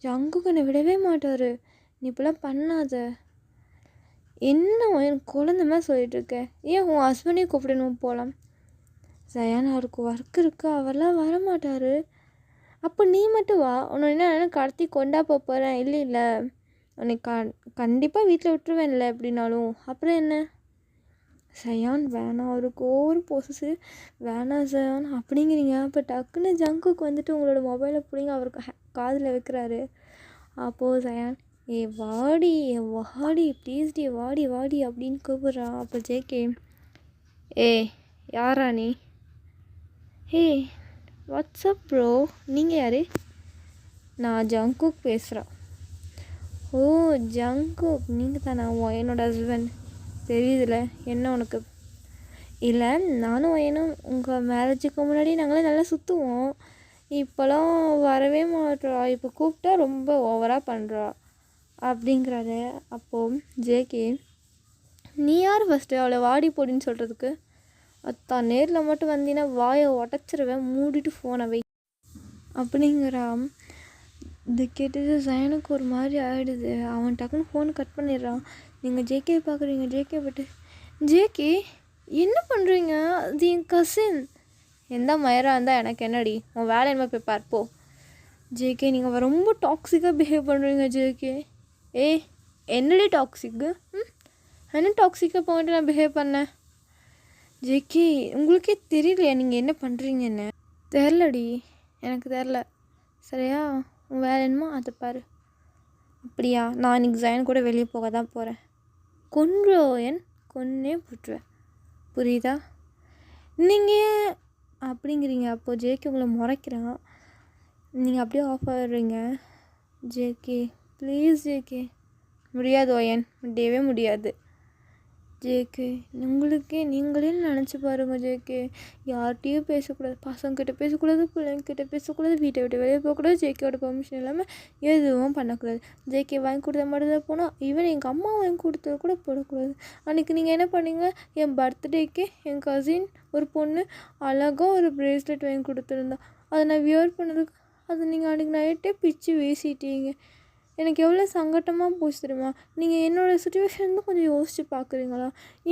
ஜங்குக்கு என்னை விடவே மாட்டார். நீ இப்போலாம் பண்ணாத. என்ன எனக்கு குழந்த மாதிரி சொல்லிகிட்ருக்க? ஏன் உன் ஹஸ்பண்டையும் கூப்பிடணும் போகலாம். ஜயான் அவருக்கு ஒர்க் இருக்குது, அவரெல்லாம் வரமாட்டார். அப்போ நீ மட்டும் வா. உன்னை என்ன கடத்தி கொண்டா போகிறேன்? இல்லை உன்னை கண்டிப்பாக வீட்டில் விட்டுருவேன்ல எப்படின்னாலும். அப்புறம் என்ன? ஜயான் வேணாம், அவருக்கு ஓவர் போசஸு. வேணாம் ஜயான் அப்படிங்கிறீங்க. அப்போ டக்குன்னு ஜங்குக்கு வந்துட்டு உங்களோட மொபைலை பிடிங்க அவருக்கு காதில் வைக்கிறாரு. அப்போது ஜயான் வாடி வாடி ப்ளீஸ்டி வாடி வாடி அப்படின்னு கூப்பிட்றான். அப்போ ஜேகே யாரா நீ? வாட்ஸ்அப் ப்ரோ, நீங்கள் யார்? நான் ஜங்குக் பேசுகிறேன். ஓ ஜங்குக் நீங்கள் தானா? என்னோட ஹஸ்பண்ட் தெரியுதுல. என்ன உனக்கு? இல்லை நானும் ஒயனும் உங்கள் மேரேஜுக்கு முன்னாடி நாங்களே நல்லா சுற்றுவோம். இப்போலாம் வரவே மாட்டா. இப்போ கூப்பிட்டா ரொம்ப ஓவராக பண்ணுறா அப்படிங்கிறாரு. அப்போது ஜேகே நீ யார் ஃபஸ்ட்டு அவளை வாடி போடின்னு சொல்கிறதுக்கு? அத்தான் நேரில் மட்டும் வந்தீங்கன்னா வாயை உடச்சிருவேன், மூடிட்டு ஃபோனை வை அப்படிங்கிறா. இது கேட்டது ஜயனுக்கு ஒரு மாதிரி ஆகிடுது. அவன் டக்குன்னு ஃபோனை கட் பண்ணிடுறான். நீங்கள் ஜேகே பார்க்குறீங்க. ஜேகே பட்டு ஜேகே என்ன பண்ணுறீங்க? அது என் கசின். எந்த மயராக இருந்தால் எனக்கு என்னடி? உன் வேலை என்ன போய் பார்ப்போ. ஜேகே நீங்கள் ரொம்ப டாக்ஸிக்காக பிஹேவ் பண்ணுறீங்க ஜேகே. என்னடி டாக்ஸிக்கு? என்ன டாக்ஸிக்காக போயிட்டு நான் பிஹேவ் பண்ணேன்? ஜேகே உங்களுக்கே தெரியலையா நீங்கள் என்ன பண்ணுறீங்கன்னு? தெரிலடி, எனக்கு தெரில. சரியா? உன் வேலை என்னமோ அதை பாரு. அப்படியா? நான் இன்றைக்கி ஜயன் கூட வெளியே போக தான் போகிறேன். கொன்றோயன் கொன்னே போட்டுருவேன், புரியுதா? நீங்கள் அப்படிங்கிறீங்க. அப்போது ஜேகே உங்களை முறைக்கிறான். நீங்கள் அப்படியே ஆஃப் ஆகிடுறீங்க. JK please JK. முடியாது ஒயன், முடியவே முடியாது. ஜேகே உங்களுக்கே நீங்களே நினச்சி பாருங்கள் ஜேகே. யார்கிட்டையும் பேசக்கூடாது, பசங்கிட்ட பேசக்கூடாது, பிள்ளைங்கிட்ட பேசக்கூடாது, வீட்டை விட்டு வெளியே போகக்கூடாது, ஜேகேயோட பெர்மிஷன் இல்லாமல் எதுவும் பண்ணக்கூடாது. ஜேகே வாங்கி கொடுத்த மட்டும் தான் போனால், ஈவன் எங்கள் அம்மா வாங்கி கொடுத்தது கூட போடக்கூடாது. அன்றைக்கி நீங்கள் என்ன பண்ணீங்க? என் பர்த்டேக்கு என் கசின் ஒரு பொண்ணு அழகாக ஒரு ப்ரேஸ்லெட் வாங்கி கொடுத்துருந்தா. அதை நான் வியர் பண்ணதுக்கு அதை நீங்கள் அன்றைக்கி நைட்டே பிச்சு வீசிட்டீங்க. எனக்கு எவ்வளோ சங்கட்டமாக போச்சு தெரியுமா? நீங்கள் என்னோடய சுச்சுவேஷன் தான் கொஞ்சம் யோசித்து பார்க்குறீங்களா?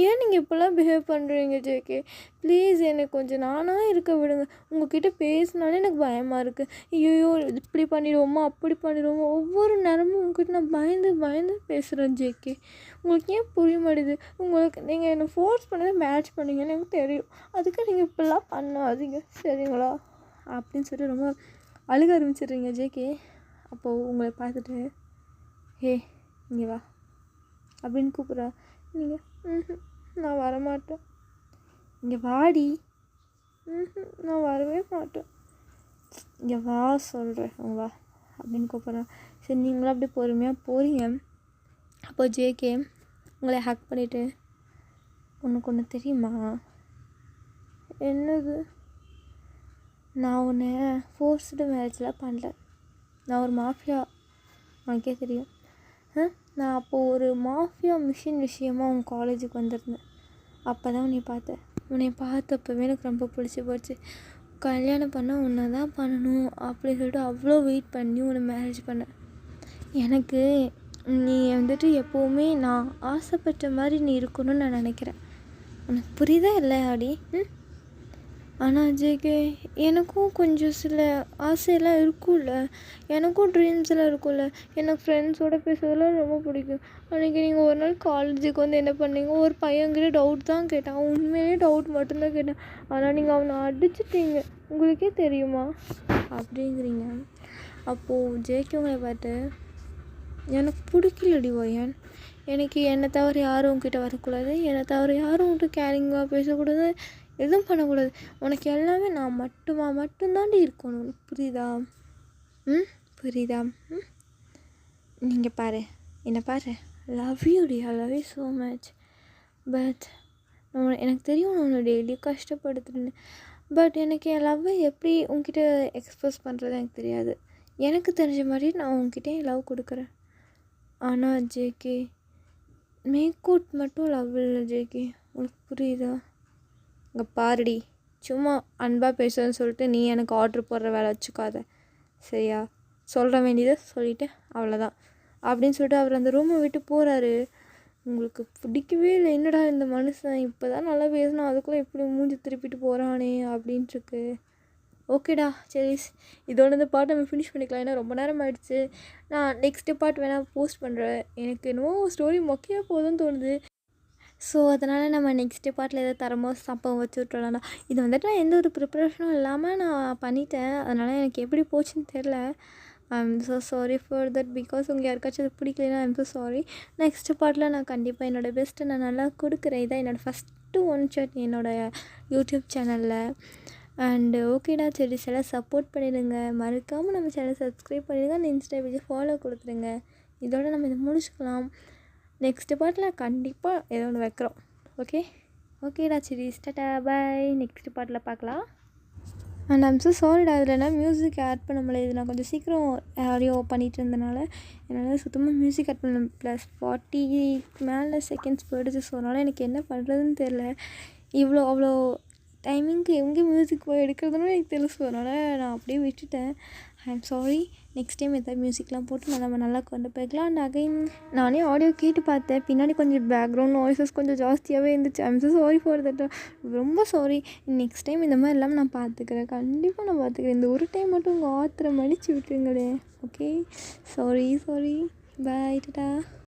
ஏன் நீங்கள் இப்போல்லாம் பிஹேவ் பண்ணுறீங்க ஜேகே? ப்ளீஸ் எனக்கு கொஞ்சம் நானாக இருக்க விடுங்க. உங்கள்கிட்ட பேசினாலே எனக்கு பயமாக இருக்குது. ஐயோ இப்படி பண்ணிடுவோமா அப்படி பண்ணிடுவோமா, ஒவ்வொரு நேரமும் உங்கள்கிட்ட நான் பயந்து பயந்து பேசுகிறேன் ஜேகே. உங்களுக்கு ஏன் புரிய மாட்டேது? உங்களுக்கு நீங்கள் என்னை ஃபோர்ஸ் பண்ணதை மேட்ச் பண்ணீங்கன்னு எனக்கு தெரியும். அதுக்கு நீங்கள் இப்படிலாம் பண்ணாதீங்க சரிங்களா அப்படின்னு சொல்லிட்டு ரொம்ப அழுக ஆரம்பிச்சிடுறீங்க ஜேகே. அப்போது உங்களை பார்த்துட்டு இங்கே வா அப்படின்னு கூப்பிட்றா. நீங்கள் நான் வரமாட்டேன். இங்கே வாடி. நான் வரவே மாட்டேன். இங்கே வா சொல்கிறேன், வா அப்படின்னு கூப்பிட்றா. சரி நீங்களும் அப்படியே பொறுமையாக போகிறீங்க. அப்போ ஜேகே உங்களை ஹேக் பண்ணிவிட்டு, உனக்கு ஒன்று தெரியுமா? என்னது? நான் உன்னை ஃபோர்ஸ்டு மேரேஜ்லாம் பண்ணல. நான் ஒரு மாஃபியா, உனக்கே தெரியும். நான் அப்போது ஒரு மாஃபியா மிஷின் விஷயமாக உன் காலேஜுக்கு வந்திருந்தேன். அப்போ தான் உன்னை பார்த்தேன். உன்னை பார்த்தப்பவே எனக்கு ரொம்ப பிடிச்சி போச்சு. கல்யாணம் பண்ணால் உன்னை தான் பண்ணணும் அப்படின்னு சொல்லிட்டு அவ்வளோ வெயிட் பண்ணி உன்னை மேரேஜ் பண்ணேன். எனக்கு நீ வந்துட்டு எப்போவுமே நான் ஆசைப்பட்ட மாதிரி நீ இருக்கணும்னு நான் நினைக்கிறேன். உனக்கு புரியுதா இல்லை ஆடி? ஆனால் ஜேகே எனக்கும் கொஞ்சம் சில ஆசையெல்லாம் இருக்கும்ல, எனக்கும் ட்ரீம்ஸ் எல்லாம் இருக்கும்ல. எனக்கு ஃப்ரெண்ட்ஸோடு பேசுறதெல்லாம் ரொம்ப பிடிக்கும். அன்றைக்கி நீங்கள் ஒரு நாள் காலேஜுக்கு வந்து என்ன பண்ணீங்க, ஒரு பையன்கிட்ட டவுட் தான் கேட்டான். அவன் உண்மையிலேயே டவுட் மட்டும்தான் கேட்டான். ஆனால் நீங்கள் அவனை அடிச்சிட்டீங்க, உங்களுக்கே தெரியுமா அப்படிங்கிறீங்க. அப்போது ஜேகே உங்களை பார்த்து எனக்கு பிடிக்கலடி ஒயன், எனக்கு என்னை தவிர யாரும் உங்ககிட்ட வரக்கூடாது, என்னை தவிர யாரும் உங்கள்கிட்ட கேரிங்காக பேசக்கூடாது, எதுவும் பண்ணக்கூடாது. உனக்கு எல்லாமே நான் மட்டும்தாண்டி இருக்கணும். உனக்கு புரியுதா? புரியுதா? நீங்கள் பாரு, என்னை பாரு, லவ் யூ டி, I love you so much. But எனக்கு தெரியும் நான் உன்னை டெய்லி கஷ்டப்படுத்துறேன்னு. பட் எனக்கு என் லவ்வை எப்படி உங்ககிட்ட எக்ஸ்ப்ரெஸ் பண்ணுறது எனக்கு தெரியாது. எனக்கு தெரிஞ்ச மாதிரி நான் உங்ககிட்ட என் லவ் கொடுக்குறேன். ஆனால் ஜேகே, மேக்கவுட் மட்டும் லவ் இல்லை ஜேகே, உனக்கு புரியுதா? இங்கே பாருடி, சும்மா அன்பாக பேசுன்னு சொல்லிட்டு நீ எனக்கு ஆர்ட்ரு போடுற வேலை வச்சுக்காத, சரியா? சொல்ல வேண்டியதை சொல்லிவிட்டு அவ்வளோதான் அப்படின்னு சொல்லிட்டு அவர் அந்த ரூமை விட்டு போகிறாரு. உங்களுக்கு பிடிக்கவே இல்லை. என்னடா இந்த மனுஷன் இப்போ தான் நல்லா பேசினா அதுக்குள்ளே எப்படி மூஞ்சி திருப்பிட்டு போகிறானே அப்படின்ட்டுருக்கு. ஓகேடா, சரி, இதோட இந்த பார்ட் நம்ம ஃபினிஷ் பண்ணிக்கலாம். ஏன்னா ரொம்ப நேரம் ஆகிடுச்சு. நான் நெக்ஸ்ட்டு பார்ட் வேணால் போஸ்ட் பண்ணுறேன். எனக்கு என்னவோ ஸ்டோரி மொக்கையாக போதும்னு தோணுது. ஸோ அதனால் நம்ம நெக்ஸ்ட்டு பார்ட்டில் ஏதோ தரமோ சம்பவம் வச்சு விட்டுறலாம்டா. இது வந்துட்டு நான் எந்த ஒரு ப்ரிப்ரேஷனும் இல்லாமல் நான் பண்ணிட்டேன். அதனால் எனக்கு எப்படி போச்சுன்னு தெரில. I am so sorry for that. Because உங்கள் யாருக்காச்சும் அது பிடிக்கலன்னா I am so sorry. Next பார்ட்டில் நான் கண்டிப்பாக என்னோடய பெஸ்ட்டை நான் நல்லா கொடுக்குறேன். இதான் என்னோடய ஃபஸ்ட்டு ஒன் ஷாட் என்னோடய யூடியூப் சேனலில். அண்டு ஓகேடா, சரி, சில சப்போர்ட் பண்ணிடுங்க. மறக்காமல் நம்ம சேனலை சப்ஸ்கிரைப் பண்ணிடுங்க. அந்த இன்ஸ்டா பேஜை ஃபாலோ கொடுத்துருங்க. இதோட நம்ம இதை முடிச்சுக்கலாம். நெக்ஸ்ட்டு பார்ட்டில் கண்டிப்பாக ஏதோ ஒன்று வைக்கிறோம். ஓகேடா, சரி, ஸ்டாட்டா, பாய். நெக்ஸ்ட்டு பார்ட்டில் பார்க்கலாம். அண்ட் ஐம் ஸோ சாரிடா, அதில் நான் மியூசிக் ஆட் பண்ண முடியல. இது நான் கொஞ்சம் சீக்கிரம் ஆடியோ பண்ணிகிட்டு இருந்தனால என்னால் சுத்தமாக மியூசிக் ஆட் பண்ண ப்ளஸ் 40 மேலே செகண்ட்ஸ் போயிடுச்சு. ஸோ அதனால் எனக்கு என்ன பண்ணுறதுன்னு தெரில. அவ்வளோ டைமிங்க்கு எங்கே மியூசிக் போய் எடுக்கிறதுன்னு எனக்கு தெரியும். ஸோ அதனால் நான் அப்படியே விட்டுட்டேன். I am sorry. Next time எதாவது மியூசிக்லாம் போட்டு நம்ம நல்லா கொண்டு போய்க்கலாம். அண்ட் அகைன் நானே ஆடியோ கேட்டு பார்த்தேன். பின்னாடி கொஞ்சம் பேக்ரவுண்ட் நாய்ஸஸ் கொஞ்சம் ஜாஸ்தியாகவே இருந்துச்சு. I am so sorry for that. ரொம்ப சாரி. நெக்ஸ்ட் டைம் இந்த மாதிரி இல்லாமல் நான் பார்த்துக்கிறேன். கண்டிப்பாக நான் பார்த்துக்கிறேன். இந்த ஒரு டைம் மட்டும் உங்கள் ஆத்திரம் அடித்து விட்டுருங்களே. Okay, sorry. பாய், டாடா.